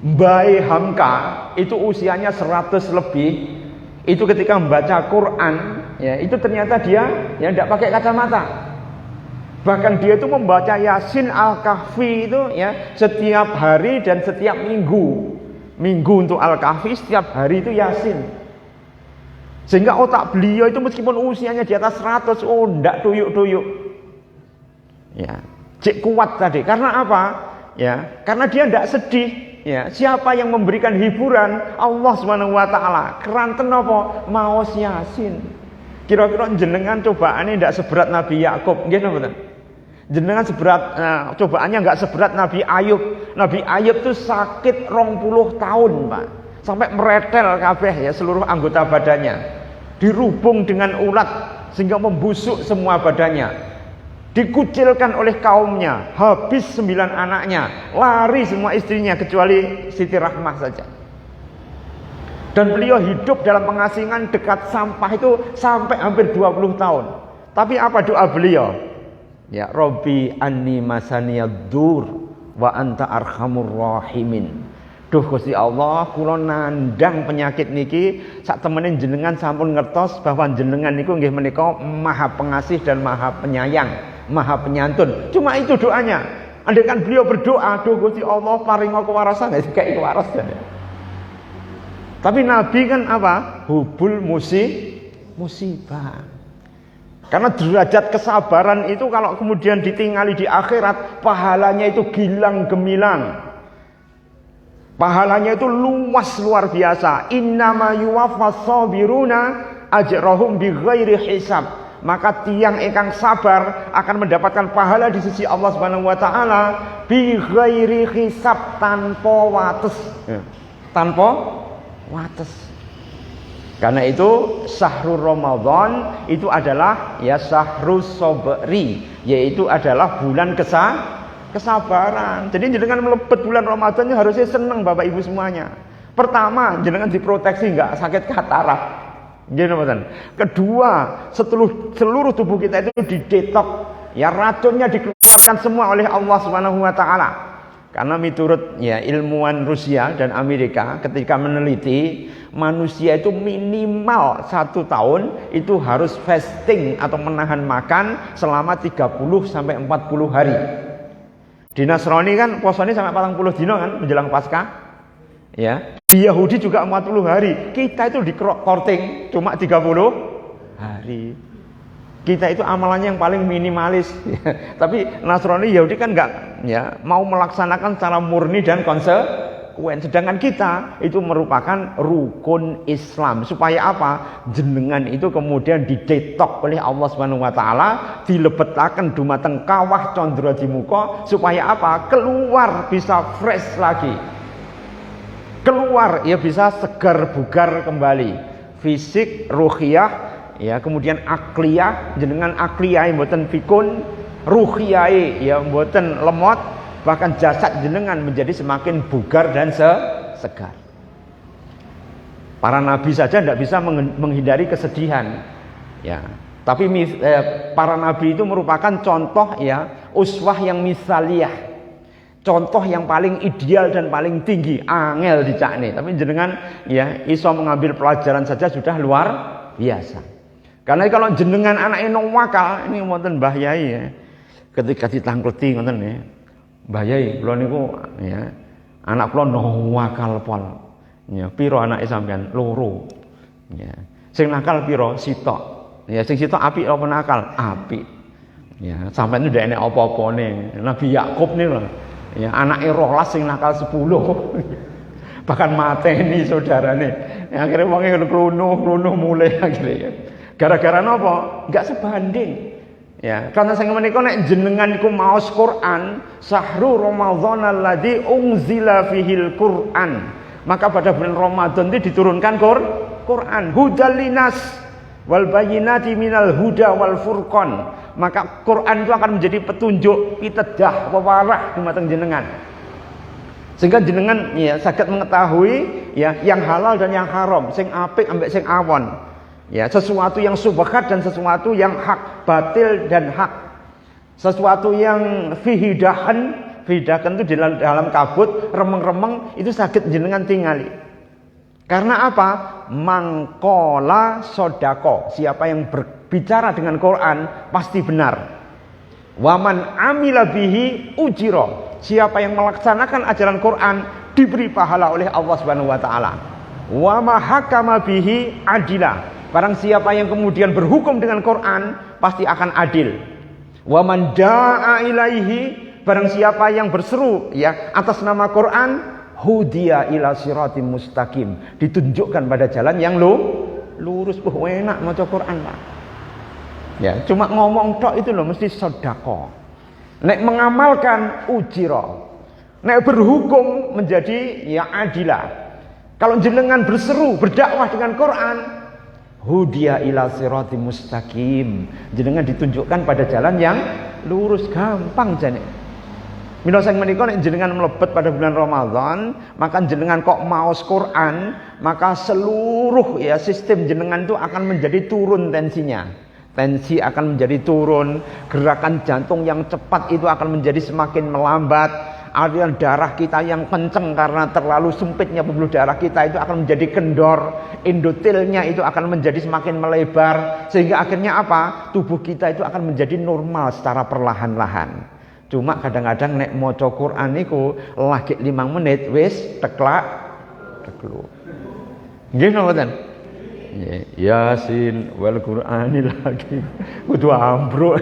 Mbak Hamka itu usianya 100 lebih. Itu ketika membaca Quran, ya, itu ternyata dia yang tidak pakai kacamata. Bahkan dia itu membaca Yasin Al-Kahfi itu ya setiap hari dan setiap minggu. Minggu untuk Al-Kahfi, setiap hari itu Yasin. Sehingga otak beliau itu meskipun usianya di atas 100, ndak tuyuk-tuyuk. Ya, cek kuat tadi. Karena apa? Ya, karena dia ndak sedih. Ya, siapa yang memberikan hiburan? Allah Subhanahu wa taala. Keranten apa? Maos Yasin. Kira-kira jenengan cobaane ndak seberat Nabi Yakub, nggih napa? Jenengan seberat cobaannya nggak seberat Nabi Ayub. Nabi Ayub itu sakit 20 tahun, Pak. Sampai meretel kabeh ya seluruh anggota badannya. Dirubung dengan ulat sehingga membusuk semua badannya. Dikucilkan oleh kaumnya, habis 9 anaknya, lari semua istrinya kecuali Siti Rahmah saja. Dan beliau hidup dalam pengasingan dekat sampah itu sampai hampir 20 tahun. Tapi apa doa beliau? Ya Rabbi anni masaniyad-dur wa anta arhamur rahimin. Duh Gusti Allah, kula nandang penyakit niki sak temene jenengan sampun ngertos bahwa jenengan niku nggih menika Maha Pengasih dan Maha Penyayang, Maha Penyantun. Cuma itu doanya. Andaikan beliau berdoa, duh Gusti Allah paringa kewarasan, ya kayak waras. Tapi Nabi kan apa? Hubul musibah. Karena derajat kesabaran itu kalau kemudian ditingali di akhirat, pahalanya itu gilang gemilang. Pahalanya itu luas luar biasa. Innama yuwaffas sabiruna ajrahum bighairi hisab. Maka tiang ingkang sabar akan mendapatkan pahala di sisi Allah Subhanahu wa taala bighairi hisab, tanpa wates. Tanpa wates. Karena itu syahrul Ramadan itu adalah ya syahrus sabri, yaitu adalah bulan kesabaran. Jadi jenengan melebet bulan Ramadan itu harusnya senang Bapak Ibu semuanya. Pertama, jenengan diproteksi enggak sakit katarak. Kedua, seluruh tubuh kita itu didetok, ya racunnya dikeluarkan semua oleh Allah Subhanahu wa taala. Karena menurut ya ilmuwan Rusia dan Amerika ketika meneliti, manusia itu minimal 1 tahun itu harus fasting atau menahan makan selama 30 sampai 40 hari. Di Nasrani kan puasanya sampai 40 dino kan menjelang Paskah. Ya, di Yahudi juga 40 hari. Kita itu di korting cuma 30 hari. Kita itu amalannya yang paling minimalis. Tapi Nasrani Yahudi kan enggak ya mau melaksanakan secara murni dan konsekuen. Sedangkan kita itu merupakan rukun Islam. Supaya apa? Jenengan itu kemudian didetok oleh Allah Subhanahu wa taala, dilebetaken dumateng kawah condro di muka supaya apa? Keluar bisa fresh lagi. Keluar ya bisa segar bugar kembali. Fisik, ruhiyah, ya kemudian akliyah, jenengan akliyah mboten fikun, ruhiyah ya mboten lemot, bahkan jasad jenengan menjadi semakin bugar dan segar. Para nabi saja tidak bisa menghindari kesedihan. Ya, tapi para nabi itu merupakan contoh ya, uswah yang misaliyah. Contoh yang paling ideal dan paling tinggi, angel dicakne. Tapi jenengan ya iso mengambil pelajaran saja sudah luar biasa. Karena kalau jenengan anak nong wakal, ini wonten Mbah Yai ya. Ketika ditangkleti ngoten ya. Mbah Yai, kula niku ya, anak kula nong wakal pol. Ya, piro anake sampean? Loro. Ya. Sing nakal piro? Sitok. Ya, sing sitok apik apa nakal? Apik. Ya, sampean itu ndak enek apa-apane. Nabi Yakub niku lho. Ya, anake 12 sing nakal 10. Bahkan mateni saudarane. Ya, akhirnya wong e klunuh mulai akhirnya. Gara-gara napa? Enggak sebanding. Ya, karena saya menika nek jenengan iku maos Quran, sahru Ramadan alladzi unzila fihil Quran. Maka pada bulan Ramadan itu diturunkan Quran, hudal linas wal bayyinati minal huda wal furqan. Maka Quran itu akan menjadi petunjuk pitedah wewarah dumateng jenengan. Sehingga jenengan ya saged mengetahui ya yang halal dan yang haram, sing apik ambek sing awon. Ya, sesuatu yang subhat dan sesuatu yang hak, batil dan hak. Sesuatu yang fihidahan itu di dalam kabut, remeng-remeng itu sakit jenengan tingali. Karena apa? Mangkola sodako. Siapa yang berbicara dengan Quran pasti benar. Waman amila bihi ujiro. Siapa yang melaksanakan ajaran Quran diberi pahala oleh Allah Subhanahu wa taala. Wa ma hakama bihi adila. Barang siapa yang kemudian berhukum dengan Quran pasti akan adil. Wa man da'a ilaihi, barang siapa yang berseru ya atas nama Quran, hudiya ila siratim mustaqim, ditunjukkan pada jalan yang lurus. Enak maca Quran, Pak. Ya, cuma ngomong tok itu loh mesti sedekah. Nek mengamalkan ujira. Nek berhukum menjadi ya adilah. Kalau jenengan berseru berdakwah dengan Quran, hudiya ila siratim mustaqim, jenengan ditunjukkan pada jalan yang lurus, gampang jane. Mila sang menika nek jenengan mlebet pada bulan Ramadan, maka jenengan kok maos Quran, maka seluruh ya sistem jenengan itu akan menjadi turun tensinya. Tensi akan menjadi turun, gerakan jantung yang cepat itu akan menjadi semakin melambat, aliran darah kita yang kenceng karena terlalu sempitnya pembuluh darah kita itu akan menjadi kendor, endotelnya itu akan menjadi semakin melebar, sehingga akhirnya apa? Tubuh kita itu akan menjadi normal secara perlahan-lahan. Cuma kadang-kadang nek maca Quran niku lagi 5 menit wis tekluk. Nggih napa mboten? Yasin wal Qur'anil hakim. Kudu ambruk.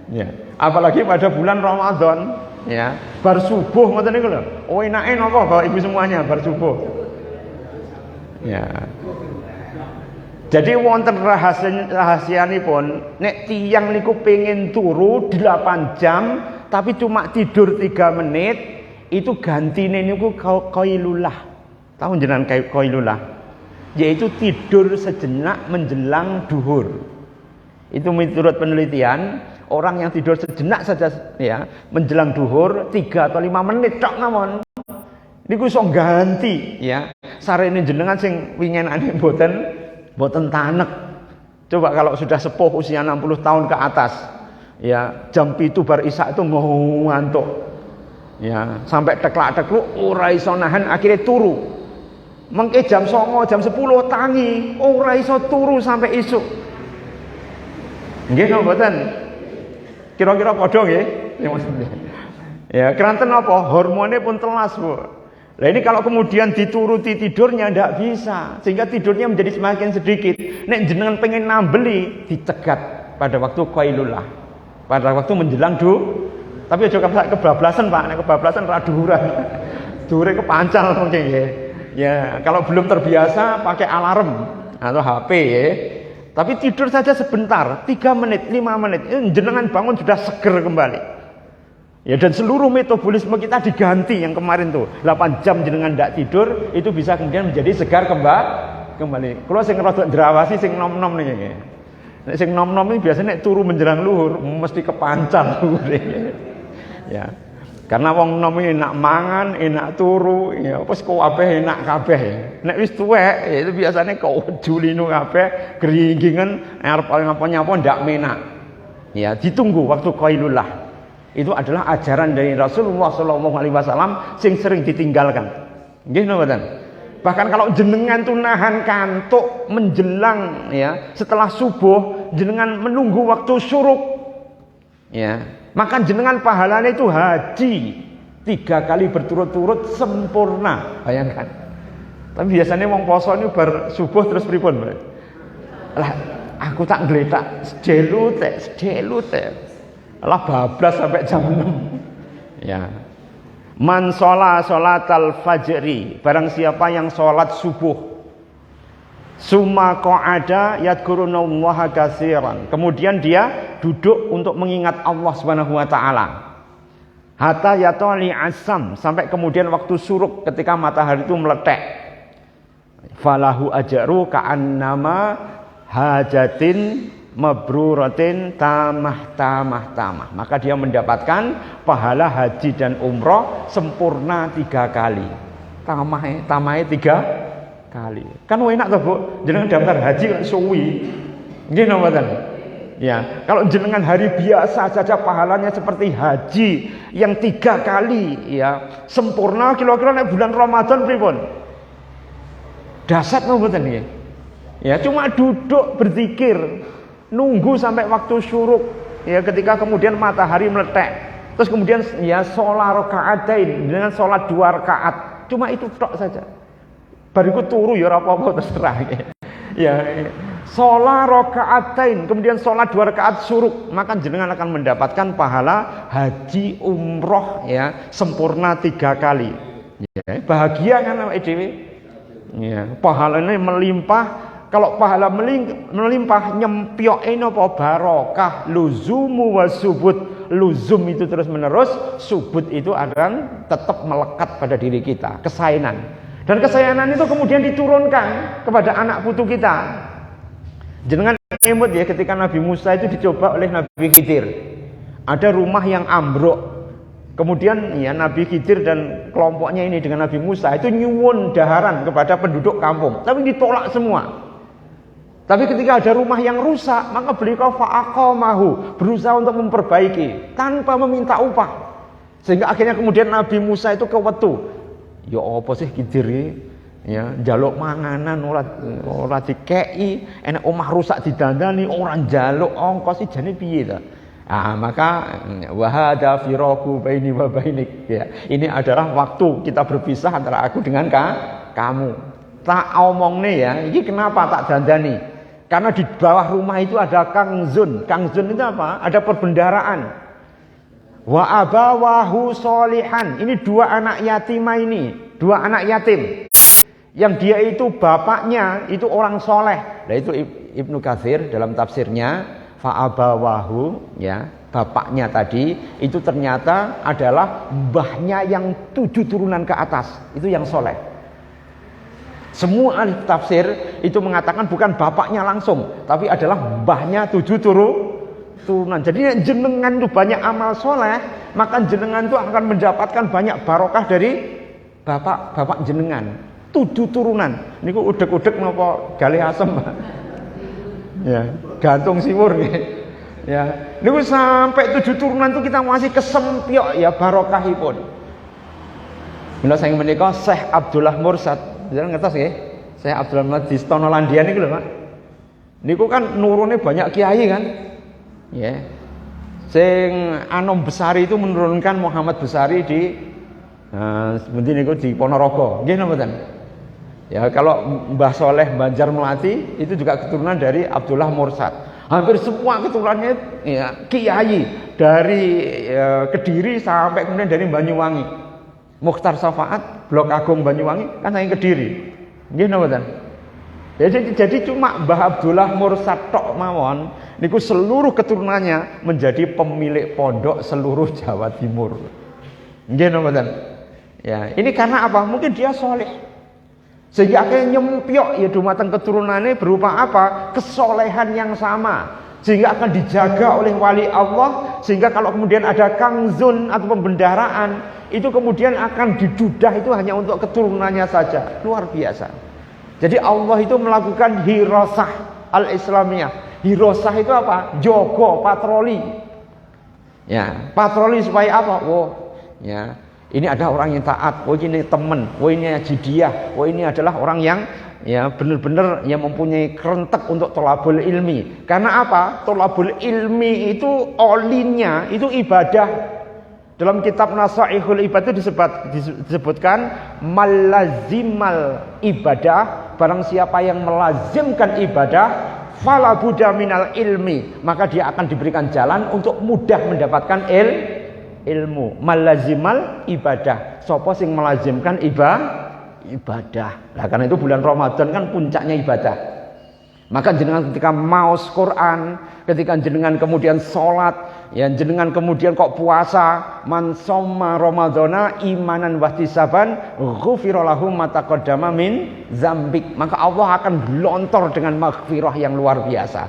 Ya, apalagi pada bulan Ramadan, ya. Bar subuh ngoten niku lho. Oh enake napa Bapak Ibu semuanya bar subuh. Ya. Jadi wonten rahasianipun nek tiyang niku pengin turu 8 jam tapi cuma tidur 3 menit, itu gantine niku qailullah. Tahu jenengan qailullah? Yaitu tidur sejenak menjelang duhur. Itu menurut penelitian, orang yang tidur sejenak saja ya menjelang duhur 3 atau 5 menit tok mawon niku iso ganti ya sarene jenengan sing wingenane mboten tanek. Coba kalau sudah sepuh usia 60 tahun ke atas ya jam 7 bar isya itu ngantuk ya sampai teklak-tekluk ora iso nahan akhirnya turu. Mengke jam 09, jam 10 tangi, ora iso turu sampai isuk. Nggih napa mboten? Kira-kira padha nggih? Ya maksudnya. Ya, keranten apa? Hormone pun telas, Bu. Lah ini kalau kemudian dituruti tidurnya ndak bisa, sehingga tidurnya menjadi semakin sedikit. Nek jenengan pengen nambeli dicegat pada waktu qailullah. Pada waktu menjelang tapi aja kebablasan Pak, nek kebablasan ra dhuwuran. Dhuwure kepancal mungkin ya. Ya, kalau belum terbiasa pakai alarm atau HP ya. Tapi tidur saja sebentar, 3 menit, 5 menit, jenengan bangun sudah seger kembali. Ya, dan seluruh metabolisme kita diganti yang kemarin tuh 8 jam jenengan tidak tidur itu bisa kemudian menjadi segar kembali. Kalau sing rada ndrawasi sing nom-nom nih. Nek sing nom-nom ini biasanya nek turu menjelang luhur mesti kepancal ya. Karena wong nom ini enak mangan, enak turu, ya wis kabeh enak kabeh. Nek wis tuwek ya itu biasanya julinu kabeh, geringingan arep ngapa-nyapa ndak menak. Ya, ditunggu waktu qailullah. Itu adalah ajaran dari Rasulullah SAW sing sering ditinggalkan. Nggih napa mboten? Bahkan kalau jenengan tuh nahan kantuk menjelang ya setelah subuh, jenengan menunggu waktu syuruk, ya maka jenengan pahalanya itu haji 3 kali berturut-turut sempurna. Bayangkan. Tapi biasanya wong poso ini bar subuh terus pripun, Mbak? Lah aku tak ngletak sedelut lah bablas sampai jam 6. Ya. Man sholatal fajri, barang siapa yang sholat subuh, summa qa'ada yadhkurunallaha katsiran, kemudian dia duduk untuk mengingat Allah Subhanahu wa taala. Hatta yatali asam, sampai kemudian waktu suruk ketika matahari itu meletek. Falahu ajru ka'annama hajatin mabruratin tamah. Maka dia mendapatkan pahala haji dan umroh sempurna 3 kali. Tamahnya 3 kali. Kan enak toh Bu, jenengan daftar haji kan suwi. Nggih napa mboten? Ya, kalau jenengan hari biasa saja pahalanya seperti haji yang 3 kali ya, sempurna kira-kira nek bulan Ramadan pripun? Dasar napa mboten nggih? Ya, cuma duduk berzikir, nunggu sampai waktu syuruk ya, ketika kemudian matahari meletek, terus kemudian ya sholat rakaatain dengan sholat 2 rakaat, cuma itu tok saja. Bariku turu ya ora apa-apa terserah ya. Sholat rakaatain kemudian sholat 2 rakaat syuruk, maka jenengan akan mendapatkan pahala haji umroh ya sempurna 3 kali ya. Bahagia kan awake dhewe ya, pahalanya melimpah. Kalau pahala melimpah nyempioke napa barokah, luzumu wasubut. Luzum itu terus menerus, subut itu akan tetap melekat pada diri kita, kesayangan. Dan kesayangan itu kemudian diturunkan kepada anak putu kita. Jenengan emut ya, ketika Nabi Musa itu dicoba oleh Nabi Khidir. Ada rumah yang ambruk. Kemudian ya Nabi Khidir dan kelompoknya ini dengan Nabi Musa itu nyuwun daharan kepada penduduk kampung, tapi ditolak semua. Tapi ketika ada rumah yang rusak, maka beliau fa'aqamahu, berusaha untuk memperbaiki tanpa meminta upah. Sehingga akhirnya kemudian Nabi Musa itu kewetu. Ya apa sih Khidir ya, njaluk manganan ora dikeki, enek omah rusak didandani, orang njaluk ongkos jane piye ta? Maka wahada firaku baini wa bainik ya. Ini adalah waktu kita berpisah antara aku dengan kamu. Tak omongne ya, ini kenapa tak dandani? Karena di bawah rumah itu ada kangzun. Kangzun itu apa? Ada perbendaharaan. Wa abawahu solihan. Ini 2 anak yatimah ini, 2 anak yatim. Yang dia itu bapaknya itu orang soleh. Nah itu Ibnu Katsir dalam tafsirnya, fa abawahu ya, bapaknya tadi itu ternyata adalah mbahnya yang 7 turunan ke atas. Itu yang soleh. Semua ahli tafsir itu mengatakan bukan bapaknya langsung, tapi adalah mbahnya 7 turunan. Jadi jenengan itu banyak amal soleh, maka jenengan itu akan mendapatkan banyak barokah dari bapak jenengan. 7 turunan. Niku udek-udek napa galih asem. Ya, gantung siwur ya. Niku sampai 7 turunan itu kita masih kesempiok ya barokahipun. Mila saking menika Syekh Abdullah Mursad, jangan ngertos nggih. Syekh Abdullah Mursad di Stonolandia niku lho, Pak. Niku kan nurune banyak kiai kan. Ya. Sing Anom Besari itu menurunkan Muhammad Besari di Seperti niku di Ponorogo, nggih napa mboten? Ya, kalau Mbah Soleh Banjarmelati itu juga keturunan dari Abdullah Mursad. Hampir semua keturunannya ya, kiai dari Kediri sampai kemudian dari Banyuwangi. Mukhtar Safaat, Blok Agung Banyuwangi kan saking Kediri. Nggih napa mboten? Jadi cuma Mbah Abdullah Mursad tok mawon niku seluruh keturunannya menjadi pemilik pondok seluruh Jawa Timur. Nggih napa mboten? Ya, ini karena apa? Mungkin dia soleh. Sehingga akhirnya nyempyok ya dumateng keturunannya berupa apa? Kesolehan yang sama. Sehingga akan dijaga oleh wali Allah. Sehingga kalau kemudian ada kangzun atau pembendaraan, itu kemudian akan didudah itu hanya untuk keturunannya saja. Luar biasa. Jadi Allah itu melakukan hirasah al-Islamiyah. Hirasah itu apa? Jogo, patroli. Ya, patroli supaya apa? Oh, ya. Ini ada orang yang taat, oh ini teman, oh ini jidiah, oh ini adalah orang yang ya benar-benar yang mempunyai kerentek untuk tolabul ilmi. Karena apa? Tolabul ilmi itu olinnya itu ibadah. Dalam kitab Nasaihul Ibad itu disebutkan malazimal ibadah, barang siapa yang melazimkan ibadah fala budda minal ilmi, maka dia akan diberikan jalan untuk mudah mendapatkan ilmu. Malazimal ibadah, sapa sing melazimkan ibadah. Nah, karena itu bulan Ramadan kan puncaknya ibadah. Maka jenengan ketika maos Quran, ketika jenengan kemudian sholat, ya jenengan kemudian kok puasa, man somma ramadhana imanan wahtisaban ghufira lahu ma taqaddama min dzambik, maka Allah akan gelontor dengan maghfirah yang luar biasa.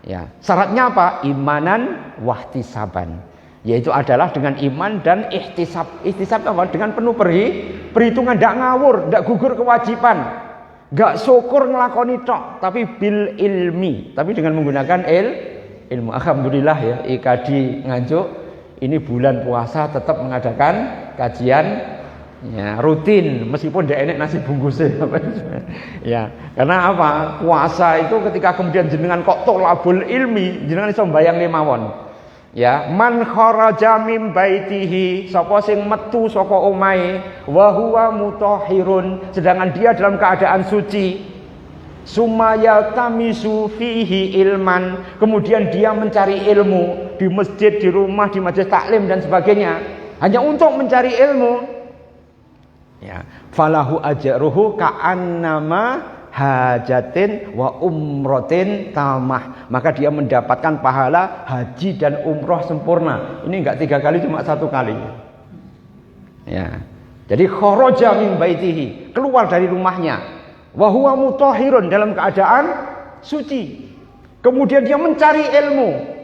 Ya, syaratnya apa? Imanan wahtisaban, yaitu adalah dengan iman dan ihtisab. Ihtisab apa? Dengan penuh perhitungan, tidak ngawur, tidak gugur kewajiban, nggak syukur ngelakoni tok, tapi bil ilmi, tapi dengan menggunakan ilmu. Alhamdulillah ya, IKD Nganjuk ini bulan puasa tetap mengadakan kajian ya, rutin meskipun tidak enak nasi bungkusnya. Ya, karena apa? Puasa itu ketika kemudian jenengan kok tolabul ilmi, jenengan iso mbayang mawon. Ya, man kharaja min baitihi, sapa sing metu saka omahe wa huwa mutahhirun, sedangkan dia dalam keadaan suci, sumaya tamisu fihi ilman, kemudian dia mencari ilmu di masjid, di rumah, di majelis taklim dan sebagainya, hanya untuk mencari ilmu, ya, falahu ajruhu ka'annama hajatin wa umrotin tamah, maka dia mendapatkan pahala haji dan umroh sempurna. Ini enggak 3 kali, cuma 1 kali. Ya, jadi kharaja min baitihi, keluar dari rumahnya, wa huwa mutahhirun, dalam keadaan suci, kemudian dia mencari ilmu.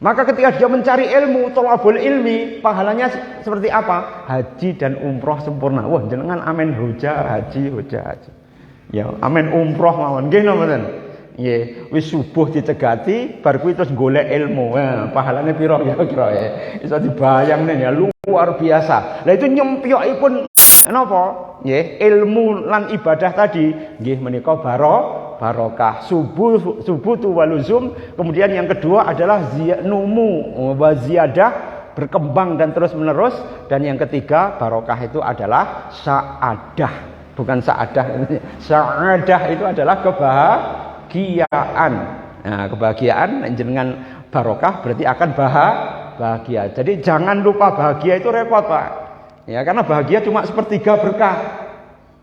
Maka ketika dia mencari ilmu, tolabul ilmi, pahalanya seperti apa? Haji dan umroh sempurna. Wah, jenengan amin hoja haji, hoja haji. Ya, amin umroh mawon nggih napa mboten? Nggih, wis subuh dicegati bar kuwi terus golek ilmu. Nah, pahalane pira kira-kira ya? Iso dibayangne ya, luar biasa. Lah itu nyempyokipun napa? Nggih, ilmu lan ibadah tadi nggih menika barokah. Subuh tu waluzum. Kemudian yang kedua adalah numu wa ziyadah, berkembang dan terus menerus, dan yang ketiga barokah itu adalah sa'adah. Bukan sa'adah, sa'adah itu adalah kebahagiaan. Nah, kebahagiaan jenengan barokah berarti akan bahagia. Jadi jangan lupa bahagia itu repot, Pak. Ya, karena bahagia cuma sepertiga berkah.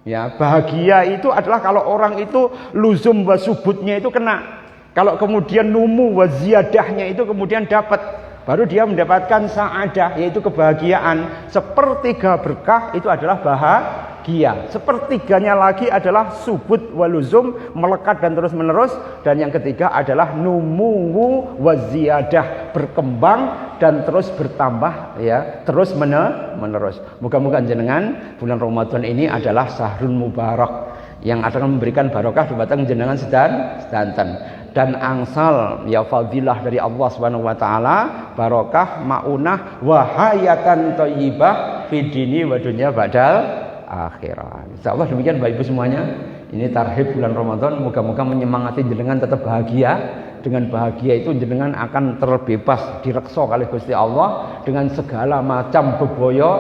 Ya, bahagia itu adalah kalau orang itu luzum wa subutnya itu kena. Kalau kemudian numu wa ziyadahnya itu kemudian dapat, baru dia mendapatkan sa'adah, yaitu kebahagiaan. Sepertiga berkah itu adalah bahagia. Sepertiganya lagi adalah subut waluzum, melekat dan terus menerus, dan yang ketiga adalah numuwu waziyadah, berkembang dan terus bertambah ya, terus menerus. Moga-moga jenengan bulan Ramadan ini adalah sahrun mubarak yang akan memberikan barokah dumateng jenengan sedanten, dan angsal ya fadilah dari Allah Subhanahu wa taala, barokah, maunah, wahayatan thayyibah fid dini wa dunya ba'dal akhirat. Insyaallah demikian Bapak Ibu semuanya. Ini tarhib bulan Ramadan, moga-moga menyemangati jenengan tetap bahagia. Dengan bahagia itu jenengan akan terbebas direksa kali Gusti Allah dengan segala macam bebaya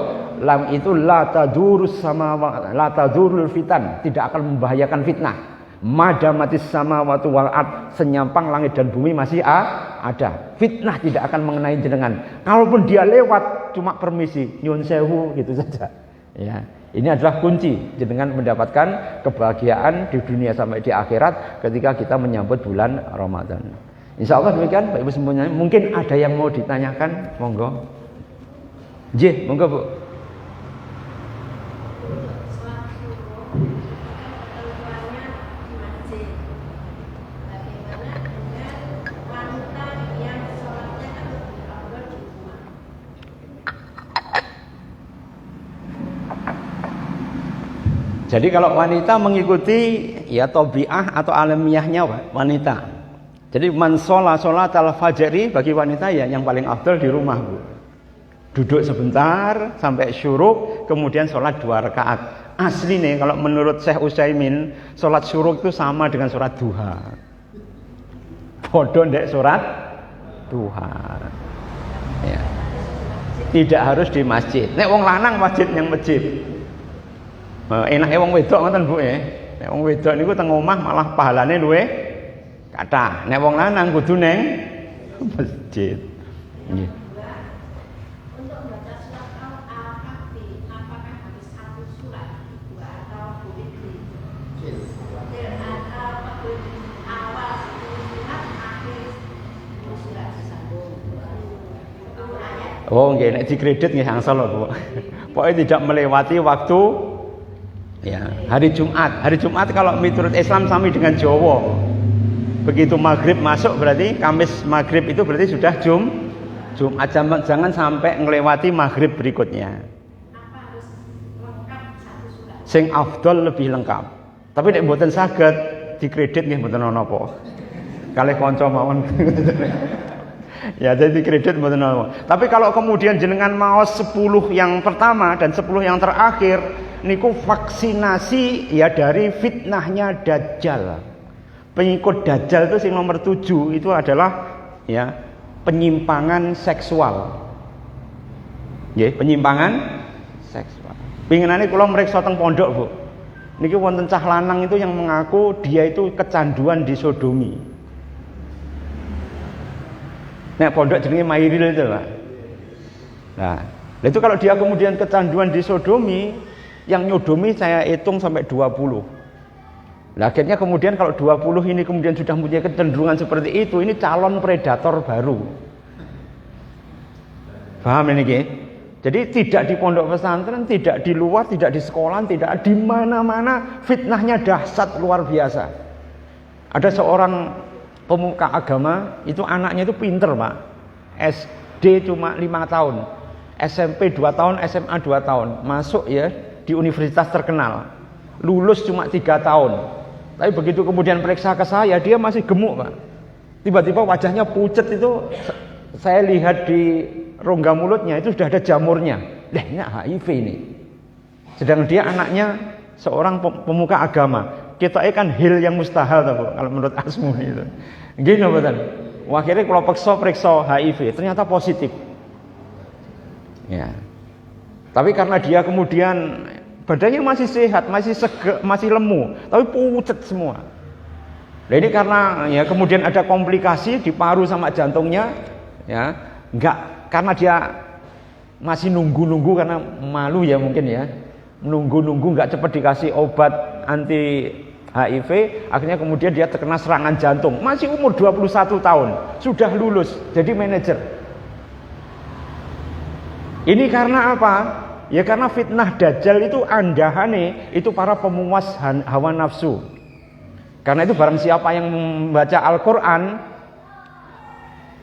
lam itu la tadurus sama la tadurul fitan, tidak akan membahayakan fitnah. Madamatis samawati wal ard, senyampang langit dan bumi masih ada. Fitnah tidak akan mengenai jenengan. Kalaupun dia lewat cuma permisi, nyun sewu gitu saja. Ya, ini adalah kunci jenengan mendapatkan kebahagiaan di dunia sampai di akhirat ketika kita menyambut bulan Ramadan. Insya Allah demikian Pak Ibu semuanya. Mungkin ada yang mau ditanyakan, monggo. Nggih, monggo Bu. Jadi kalau wanita mengikuti ya tabiah atau alamiahnya wanita. Jadi man sholat al-fajri bagi wanita ya yang paling afdal di rumah Bu. Duduk sebentar sampai syuruk, kemudian sholat 2 rakaat. Asli nih kalau menurut Syekh Utsaimin, sholat syuruk itu sama dengan sholat duha. Bodoh ndek sholat duha. Ya. Tidak harus di masjid. Nek wong lanang wajib yang masjid. Enake wong wedok ngoten Bu ya. Nek wong wedok niku teng omah malah pahalane luwih kathah. Nek wong lanang kudu neng masjid. Nggih. Untuk membaca surat Al-Kahfi, apakah harus satu surat, 2 atau boleh awal surat, akhir surat disambung. Oh nggih, nek dikredit nggih angsal lho Bu. Pokoknya tidak melewati waktu ya, hari Jumat. Hari Jumat kalau menurut Islam sami dengan Jawa. Begitu maghrib masuk berarti Kamis maghrib itu berarti sudah Jumat. Jangan sampai ngelewati maghrib berikutnya. Apa harus lengkap satu surat? Sing afdol lebih lengkap. Tapi nek mboten saged dikredit nggih mboten ana apa. Kalih kanca mawon. Ya jadi kredit mboten ana. Tapi kalau kemudian jenengan maos 10 yang pertama dan 10 yang terakhir niku vaksinasi ya dari fitnahnya Dajjal. Pengikut Dajjal itu sing nomor 7 itu adalah ya penyimpangan seksual. Nggih, penyimpangan seksual. Pinginane kula mriksa teng pondok, Bu. Niki wonten cah lanang itu yang mengaku dia itu kecanduan di sodomi. Nek pondok jenenge Mairil itu, Pak. Nah, itu kalau dia kemudian kecanduan di sodomi, yang nyodomi saya hitung sampai 20. Nah, akhirnya kemudian kalau 20 ini kemudian sudah punya kecenderungan seperti itu, ini calon predator baru. Paham ini, Ki? Jadi tidak di pondok pesantren, tidak di luar, tidak di sekolah, tidak di mana-mana, fitnahnya dahsyat luar biasa. Ada seorang pemuka agama, itu anaknya itu pinter, Pak. SD cuma 5 tahun, SMP 2 tahun, SMA 2 tahun, masuk ya di universitas terkenal, lulus cuma 3 tahun. Tapi begitu kemudian periksa ke saya, dia masih gemuk, Pak. Tiba-tiba wajahnya pucat itu, saya lihat di rongga mulutnya itu sudah ada jamurnya. Lah, ini HIV ini. Sedang dia anaknya seorang pemuka agama. Kita kan hil yang mustahil tahu kalau menurut Asmuni itu. Gini betul. Akhirnya kalau periksa HIV, ternyata positif. Ya. Tapi karena dia kemudian badannya masih sehat, masih lemu, tapi pucat semua. Nah ini karena ya kemudian ada komplikasi di paru sama jantungnya, ya enggak karena dia masih nunggu karena malu ya mungkin ya, nunggu enggak cepat dikasih obat anti HIV, akhirnya kemudian dia terkena serangan jantung. Masih umur 21 tahun, sudah lulus jadi manajer. Ini karena apa? Ya karena fitnah Dajjal itu andahane itu para pemuas hawa nafsu. Karena itu barang siapa yang membaca Al-Qur'an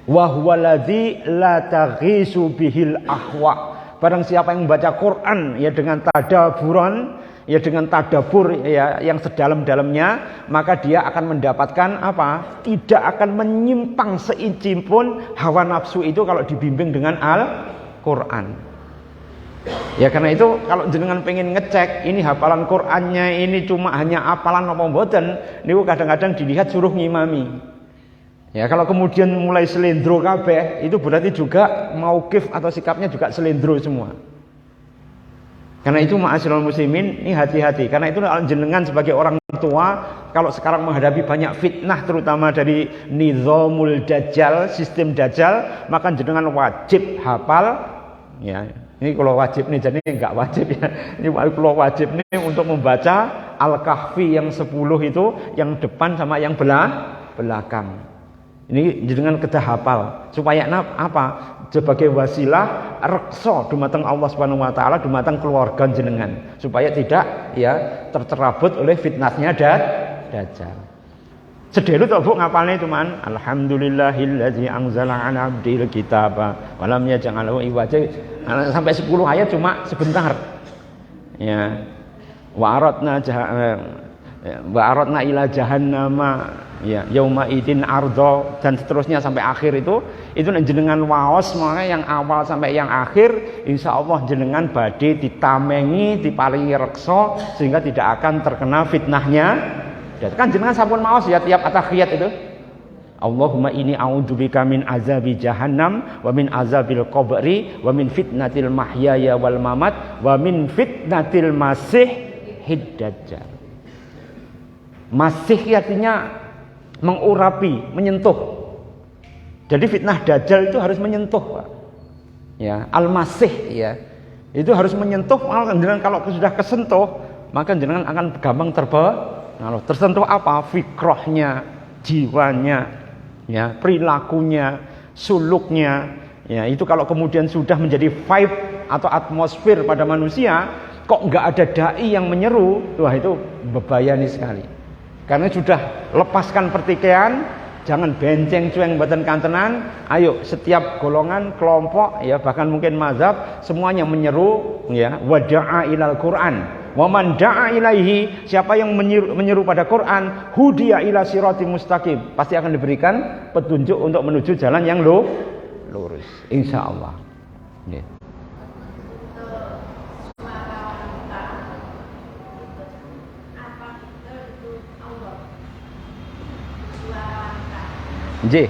wa huwaladzi la taghisu bihil ahwa. Barang siapa yang membaca Quran ya dengan tadaburan, ya dengan tadabur ya yang sedalam-dalamnya, maka dia akan mendapatkan apa? Tidak akan menyimpang seinci pun hawa nafsu itu kalau dibimbing dengan Al-Qur'an. Ya karena itu kalau jenengan pengen ngecek ini hafalan Qur'annya ini cuma hanya hafalan apa mboten, niku kadang-kadang dilihat suruh ngimami. Ya kalau kemudian mulai selendro kabeh, itu berarti juga mauqif atau sikapnya juga selendro semua. Karena itu ma'asyiral muslimin, ini hati-hati. Karena itu jenengan sebagai orang tua, kalau sekarang menghadapi banyak fitnah terutama dari nizamul dajjal, sistem dajjal, maka jenengan wajib hafal ya. Ini kalau wajib nih, jadi enggak wajib ya. Ini kalau wajib nih untuk membaca Al-Kahfi yang 10 itu, yang depan sama yang belakang. Ini jenengan kedah hafal supaya apa? Sebagai wasilah reksa dumateng Allah Subhanahu wa taala, dumateng keluarga jenengan, supaya tidak ya tercerabut oleh fitnahnya dajjal. Sedelu to Bu ngapalne cuman alhamdulillahillazi anzala 'ala 'abdil kitaba wa lam yaj'al lahu iwaja, sampai 10 ayat cuma sebentar. Ya. Wa aradna ila jahannama ya yauma idin ardo, dan seterusnya sampai akhir itu jenengan waos makanya yang awal sampai yang akhir insyaallah jenengan badhe ditamengi, diparingi reksa sehingga tidak akan terkena fitnahnya. Kan jenengan sampun maos ya tiap atahiyat itu. Allahumma inni a'udzubika min azabi jahannam wa min azabil qabri wa min fitnatil mahyaya wal mamat wa min fitnatil masih dajjal. Masih artinya mengurapi, menyentuh. Jadi fitnah dajjal itu harus menyentuh, Pak. Ya, al-masih ya. Itu harus menyentuh, jenengan kalau sudah kesentuh, maka jenengan akan gampang tersentuh apa? Fikrahnya, jiwanya, ya, perilakunya, suluknya. Ya, itu kalau kemudian sudah menjadi vibe atau atmosfer pada manusia, kok enggak ada dai yang menyeru, wah itu bebayani sekali. Karena sudah lepaskan pertikaian, jangan benceng cueng badan kantenan. Ayo setiap golongan, kelompok, ya bahkan mungkin mazhab semuanya menyeru, ya wada'a ilal Quran. Wa man da'a ilaihi, siapa yang menyeru pada Quran, hudiya ila siratim mustaqim, pasti akan diberikan petunjuk untuk menuju jalan yang lurus. Insyaallah. Ya. Nggih.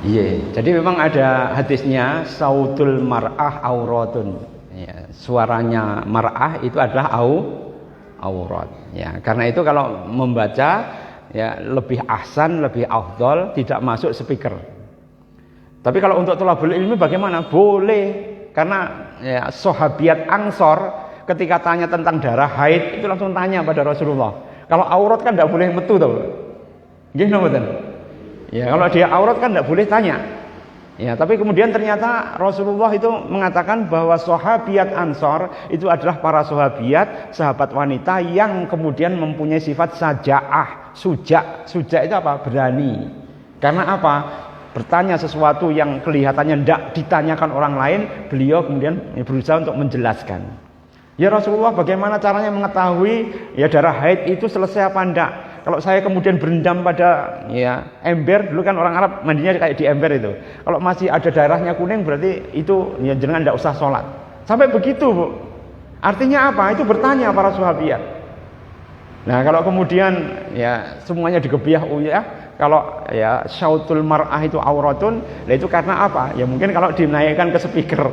Iya, jadi memang ada hadisnya sautul mar'ah auratun. Ya, suaranya mar'ah itu adalah aurat. Ya, karena itu kalau membaca ya lebih ahsan, lebih afdal tidak masuk speaker. Tapi kalau untuk thalabul ilmi bagaimana? Boleh. Karena ya sahabiat Ansor ketika tanya tentang darah haid itu langsung tanya pada Rasulullah. Kalau aurat kan tidak boleh metu tau. Nggih mboten? Ya, kalau dia aurat kan tidak boleh tanya. Ya, tapi kemudian ternyata Rasulullah itu mengatakan bahwa sahabiat Ansor itu adalah para sahabiat, sahabat wanita yang kemudian mempunyai sifat saja'ah, suja. Suja itu apa? Berani. Karena apa? Bertanya sesuatu yang kelihatannya tidak ditanyakan orang lain, beliau kemudian berusaha untuk menjelaskan. Ya Rasulullah, bagaimana caranya mengetahui ya darah haid itu selesai apa enggak? Kalau saya kemudian berendam pada ya ember, dulu kan orang Arab mandinya kayak di ember itu. Kalau masih ada darahnya kuning berarti itu ya jangan enggak usah sholat. Sampai begitu, Bu. Artinya apa? Itu bertanya para sahabiat. Nah, kalau kemudian ya semuanya digebiah kalau ya syautul mar'ah itu auratun, nah itu karena apa? Ya mungkin kalau dinaikkan ke speaker.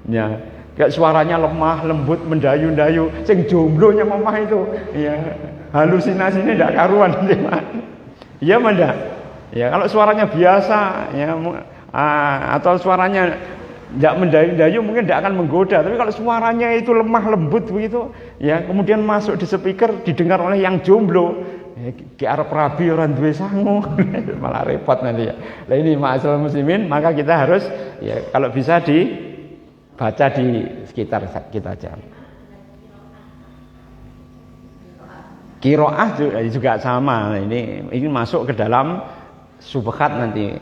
Ya. Kayak suaranya lemah, lembut, mendayu-dayu, sing jomblonya mamah itu, ya halusinasinya tidak karuan, iya mana? Ya kalau suaranya biasa, ya atau suaranya tidak mendayu-dayu mungkin tidak akan menggoda, tapi kalau suaranya itu lemah, lembut begitu, ya kemudian masuk di speaker didengar oleh yang jomblo, ki arep rabi orang duwe sangu, malah repot nanti ya. Nah ini ma'asyiral muslimin, maka kita harus ya kalau bisa baca di sekitar kita aja. Qiraah juga sama. Ini masuk ke dalam subhat nanti.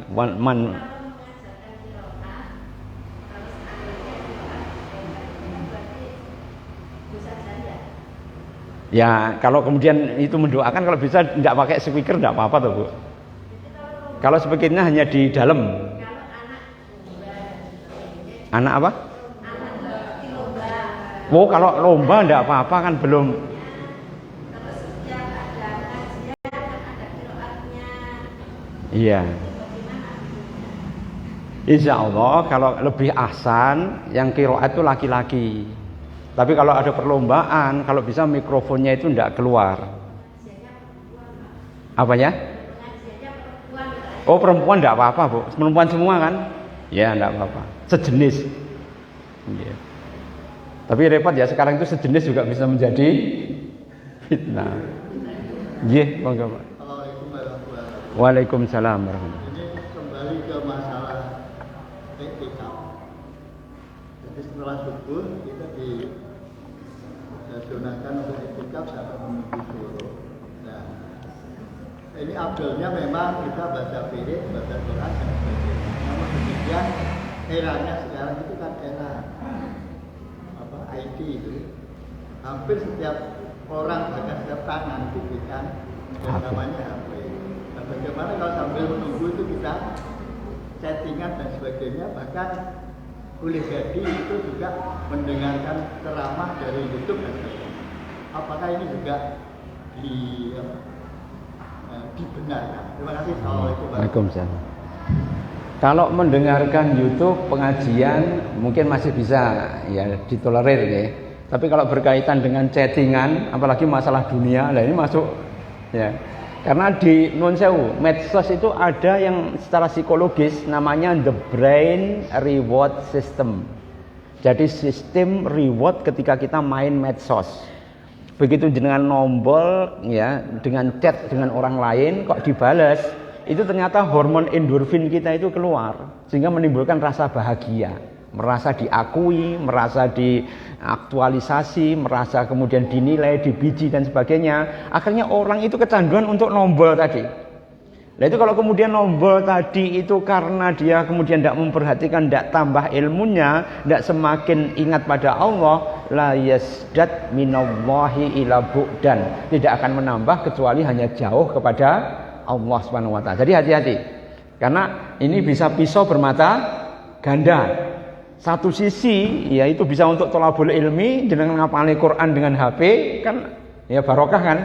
Ya, kalau kemudian itu mendoakan kalau bisa tidak pakai speaker tidak apa-apa toh, Bu. Kalau speakernya hanya di dalam. Anak apa? Oh, kalau lomba enggak apa-apa kan belum. Iya. Insya Allah kalau lebih ahsan yang qiraat itu laki-laki. Tapi kalau ada perlombaan, kalau bisa mikrofonnya itu tidak keluar. Apanya? Oh perempuan tidak apa-apa Bu, perempuan semua kan? Ya tidak apa-apa, sejenis. Ya. Tapi repot ya sekarang itu sejenis juga bisa menjadi fitnah. Iya, monggo Pak. Waalaikumsalam warahmatullahi wabarakatuh. Ini kembali ke masalah etikaf. Jadi setelah subuh kita disunahkan untuk etikaf sampai menuju suruh. Nah, ini abdulnya memang kita baca firik, baca Quran dan sebagainya. Namun demikian eranya sekarang itu kan era IT itu. Hampir setiap orang bahkan setiap tangan itu kan yang namanya HP. Nah, bagaimana kalau sambil menunggu itu kita chattingan dan sebagainya, bahkan boleh jadi itu juga mendengarkan ceramah dari YouTube dan sebagainya. Apakah ini juga dibenarkan? Terima kasih. Assalamualaikum. Waalaikumsalam. Kalau mendengarkan YouTube pengajian mungkin masih bisa ya ditolerir ya. Tapi kalau berkaitan dengan chattingan, apalagi masalah dunia, lah ini masuk ya. Karena di Nun Sewu, medsos itu ada yang secara psikologis namanya the brain reward system. Jadi sistem reward ketika kita main medsos. Begitu dengan nombol ya, dengan chat dengan orang lain kok dibalas, itu ternyata hormon endorfin kita itu keluar sehingga menimbulkan rasa bahagia, merasa diakui, merasa diaktualisasi, merasa kemudian dinilai, dibiji dan sebagainya. Akhirnya orang itu kecanduan untuk nombol tadi. Nah itu kalau kemudian nombol tadi itu karena dia kemudian tidak memperhatikan, tidak tambah ilmunya, tidak semakin ingat pada Allah, la yasdad minallahi ila bu'dan, tidak akan menambah kecuali hanya jauh kepada Allah Subhanahu wa taala. Jadi hati-hati. Karena ini bisa pisau bermata ganda. Satu sisi yaitu bisa untuk thalabul ilmi dengan ngapalin Quran dengan HP kan ya barokah kan.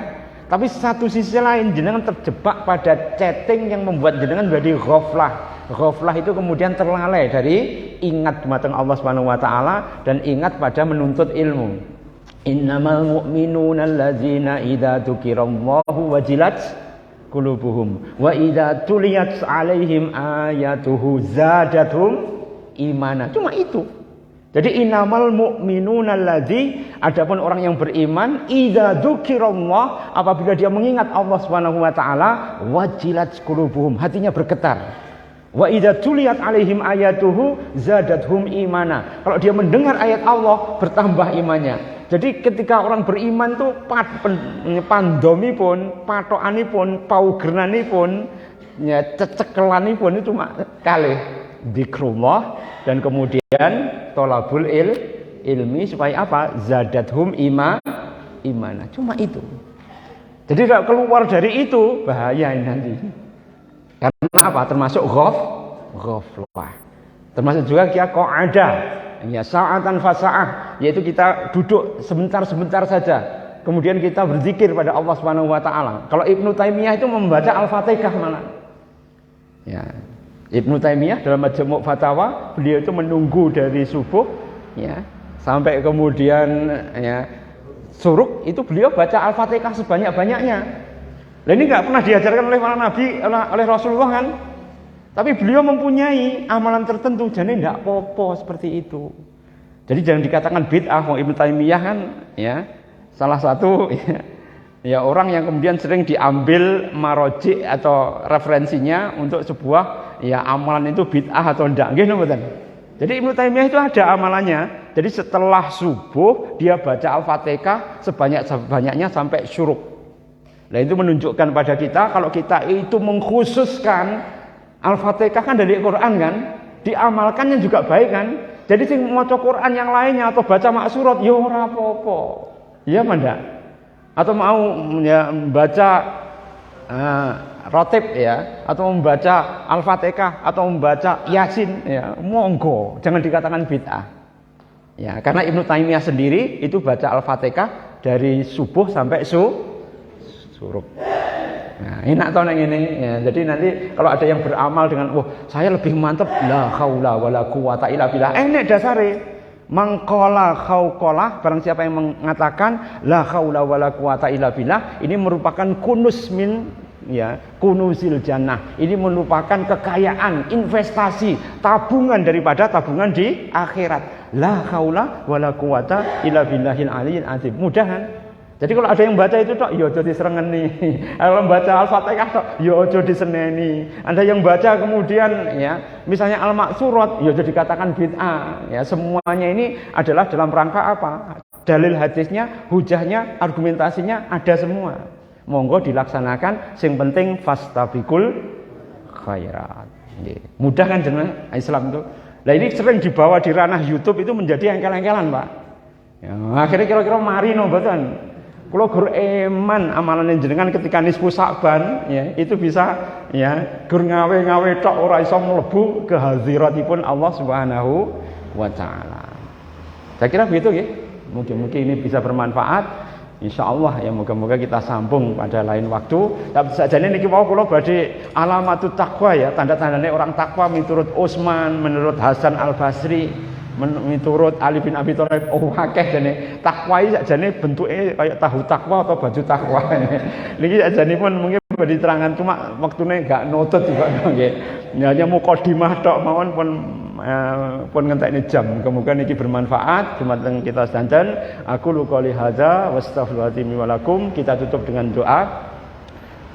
Tapi satu sisi lain jenengan terjebak pada chatting yang membuat jenengan menjadi ghaflah. Ghaflah itu kemudian terlalai dari ingat dumateng Allah Subhanahu wa taala dan ingat pada menuntut ilmu. Innamal mu'minuna allazina idza dzukirallahu wajilat qulubuhum wa idza tuliyat 'alaihim ayatuhu zadatuhum imana. Cuma itu. Jadi innamal mu'minuna alladzi, adapun orang yang beriman idza dzukirallah, apabila dia mengingat Allah Subhanahu wa taala, wajilat qulubuhum, hatinya bergetar. Wa idza tuliyat alaihim ayatuhu zadatuhum imana. Kalau dia mendengar ayat Allah, bertambah imannya. Jadi ketika orang beriman tuh pandomipun, patokanipun, paugeranipun, ya cecekelanipun itu cuma kalih dzikrullah dan kemudian thalabul ilmi supaya apa? Zadathum imana. Cuma itu. Jadi kalau keluar dari itu bahaya ini nanti. Karena apa? Termasuk ghaflah. Termasuk juga kia qa'ada. Ya sa'atan fasa'ah, yaitu kita duduk sebentar-sebentar saja. Kemudian kita berzikir pada Allah Subhanahu wa taala. Kalau Ibnu Taimiyah itu membaca Al-Fatihah malah. Ya. Ibnu Taimiyah dalam Majmu' Fatawa, beliau itu menunggu dari subuh ya sampai kemudian ya suruk, itu beliau baca Al-Fatihah sebanyak-banyaknya. Lah ini enggak pernah diajarkan oleh para nabi, oleh Rasulullah kan? Tapi beliau mempunyai amalan tertentu, jadi tidak apa-apa seperti itu. Jadi jangan dikatakan bid'ah. Ibnu Taimiyah kan ya salah satu ya orang yang kemudian sering diambil marojik atau referensinya untuk sebuah ya amalan itu bid'ah atau tidak. Nggih mboten. Jadi Ibnu Taimiyah itu ada amalannya. Jadi setelah subuh dia baca Al-Fatihah sebanyak-banyaknya sampai syuruk. Nah itu menunjukkan pada kita kalau kita itu mengkhususkan Al-Fatihah kan dari Quran kan, diamalkannya juga baik kan. Jadi sing maca Quran yang lainnya atau baca maksurat ya ora apa-apa. Iya manda. Atau mau ya membaca rotib ya, atau membaca Al-Fatihah atau membaca Yasin ya, monggo, jangan dikatakan bid'ah. Ya, karena Ibnu Taimiyah sendiri itu baca Al-Fatihah dari subuh sampai suruk. Nah, enak toh nang ngene ya. Jadi nanti kalau ada yang beramal dengan wah, saya lebih mantap la haula wala quwata illa billah. Enek dasare. Mangqala khauqalah, barang siapa yang mengatakan la haula wala quwata illa billah, ini merupakan kunus min ya, kunuzil jannah. Ini merupakan kekayaan, investasi, tabungan daripada tabungan di akhirat. La haula wala quwata illa billahil aliyyil azim. Mudah kan? Jadi kalau ada yang baca itu tok, ya aja diserengeni. Kalau baca Al-Fatihah tok, ya aja diseneni. Ada yang baca kemudian ya, misalnya Al-Maksurat, ya aja dikatakan bid'ah. Ya, semuanya ini adalah dalam rangka apa? Dalil hadisnya, hujahnya, argumentasinya ada semua. Monggo dilaksanakan, sing penting fastabiqul khairat. Mudah kan jenengan Islam itu. Nah ini sering dibawa di ranah YouTube itu menjadi engkel-engkelan, Pak. Ya, akhirnya kira-kira mari no mboten. Kalau gur eman amalan jenengan ketika nisfu Sa'ban ya, itu bisa ya gur ngawe-ngawe tok ora iso mlebu ke hadiratipun Allah Subhanahu wa taala. Saya kira begitu ya. Mungkin ini bisa bermanfaat. Insyaallah ya, moga-moga kita sambung pada lain waktu. Tapi sajane niki wau kula badhe alamatut taqwa ya, tanda-tandane orang takwa menurut Utsman, menurut Hasan Al-Basri, menurut Ali bin Abi Thalib. Oh akeh jane takwa iki sakjane bentuke kaya tahu takwa atau baju takwa. Niki sakjane pun mungkin badhe diterangan, cuma waktune enggak nutut juga nggih. Hanya mukadimah tok mawon pun ngentekne jam. Muga-muga niki bermanfaat dumateng kita sedanten. Aku qouli hadza wastaghfirullahi wa lakum. Kita tutup dengan doa.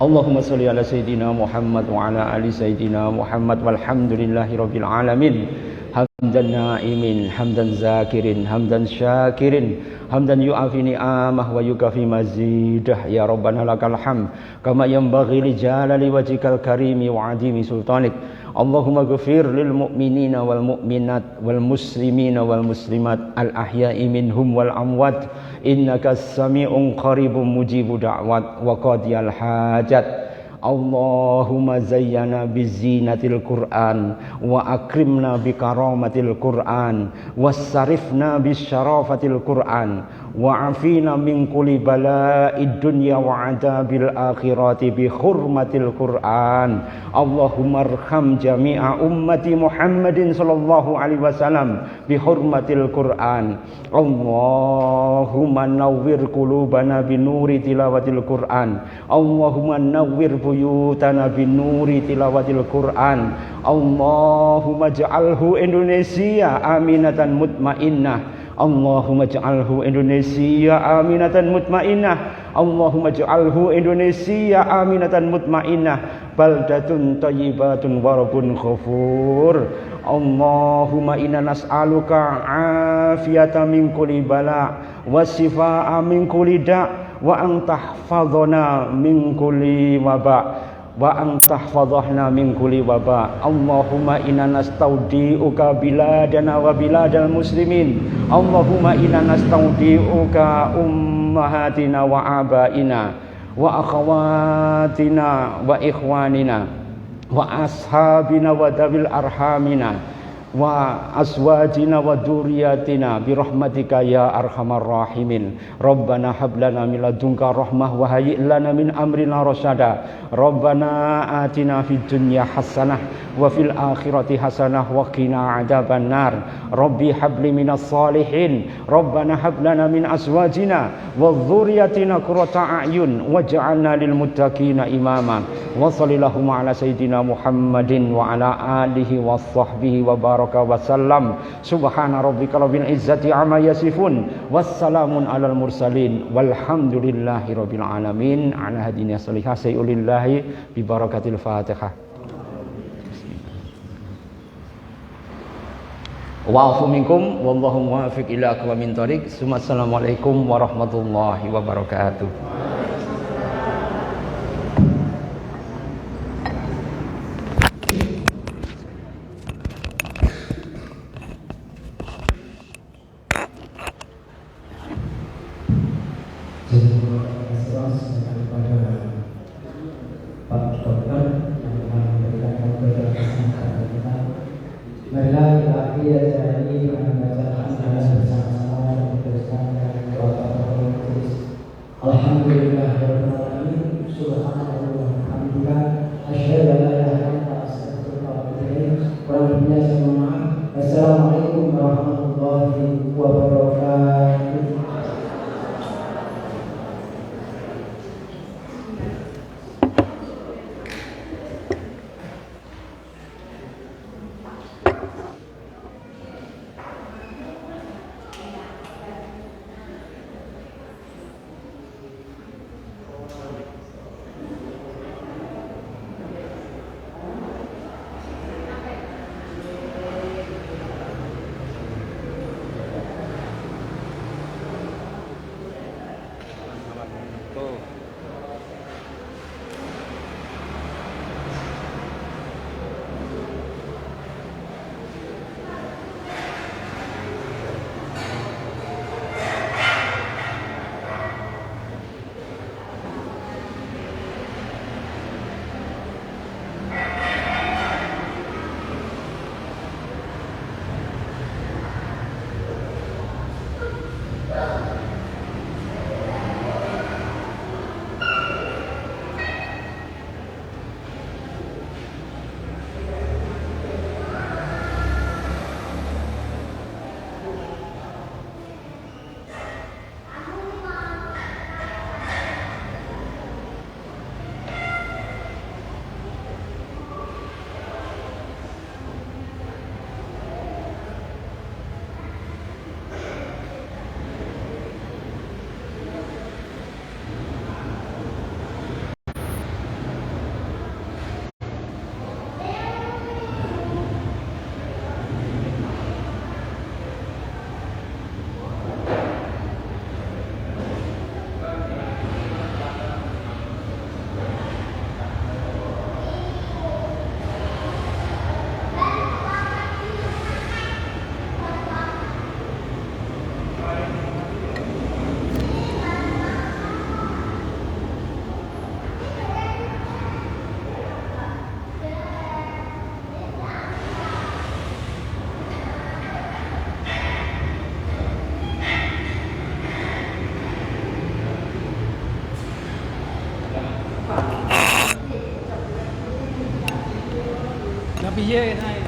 Allahumma sholli ala sayidina Muhammad wa ala ali sayidina Muhammad walhamdulillahi rabbil alamin. Hamdan na'imin, hamdan zakirin, hamdan syakirin, hamdan yu'afi ni'amah wa yukafi mazidah. Ya Rabbana lakal hamd kama yanbaghi li jalali wajhikal karimi wa adimi sultanik. Allahumma ghfir lil mu'minina wal mu'minat wal muslimina wal muslimat al ahya'i minhum wal amwat innaka as-sami'un qaribun mujibu da'wat wa qadiyal hajat. Allahumma zayyana bizinatil Qur'an wa akrimna bikaramatil Qur'an wassarifna bisyarafatil Qur'an wa afina min kulli bala'id dunya wa adabil akhirati bi hurmatil Qur'an. Allahumma arham jami'a ummati Muhammadin sallallahu alaihi wasallam bi hurmatil Qur'an. Allahumma nawwir qulubana bi nuri tilawatil Qur'an. Allahumma nawwir buyutana bin nuri tilawatil Qur'an. Allahumma ja'alhu Indonesia aminatan mutmainnah. Allahumma ja'alhu Indonesia aminatan mutmainnah. Allahumma ja'alhu Indonesia aminatan mutmainnah. Baldatun thayyibatun wa rabbun ghafur. Allahumma inna nas'aluka afiyatan min kulli bala wa shifaa min kulli da' wa an tahfadhana min kulli waba wa an tahfadhana min kulli waba. Allahumma inna nastaudiuka biladana wa biladal muslimin. Allahumma inna nastaudiuka ummahatina wa abaina wa akhawatina wa ikhwanina wa ashabina wa dawil arhamina wa azwajina wa dzurriyyatina bi rahmatika ya arhamar rahimin. Rabbana hab lana min ladunka rahmah wa hayyi lana min amrina rasyada. Rabbana atina fid dunya hasanah wa fil akhirati hasanah wa qina adzabannar. Rabbi hab li minas salihin. Rabbana hab lana min azwajina wa dzurriyyatina qurrata a'yun waj'alna lil muttaqina imama. Wa sallallahu ala sayidina Muhammadin wa ala alihi wa sahbihi wa baraka wa sallam. Subhana rabbika rabbil izzati amma yasifun wassalamun alal mursalin walhamdulillahi rabbil alamin. Ala hadiniya salihah sayyulillahi bi barakatil Fatihah. Wa'afu minkum wallahu muwaffiq ila aqwamit thoriq. Assalamualaikum warahmatullahi wabarakatuh. Alhamdulillah, Subhanallah. biasa mohon maaf. Assalamualaikum warahmatullahi wabarakatuh. piye naik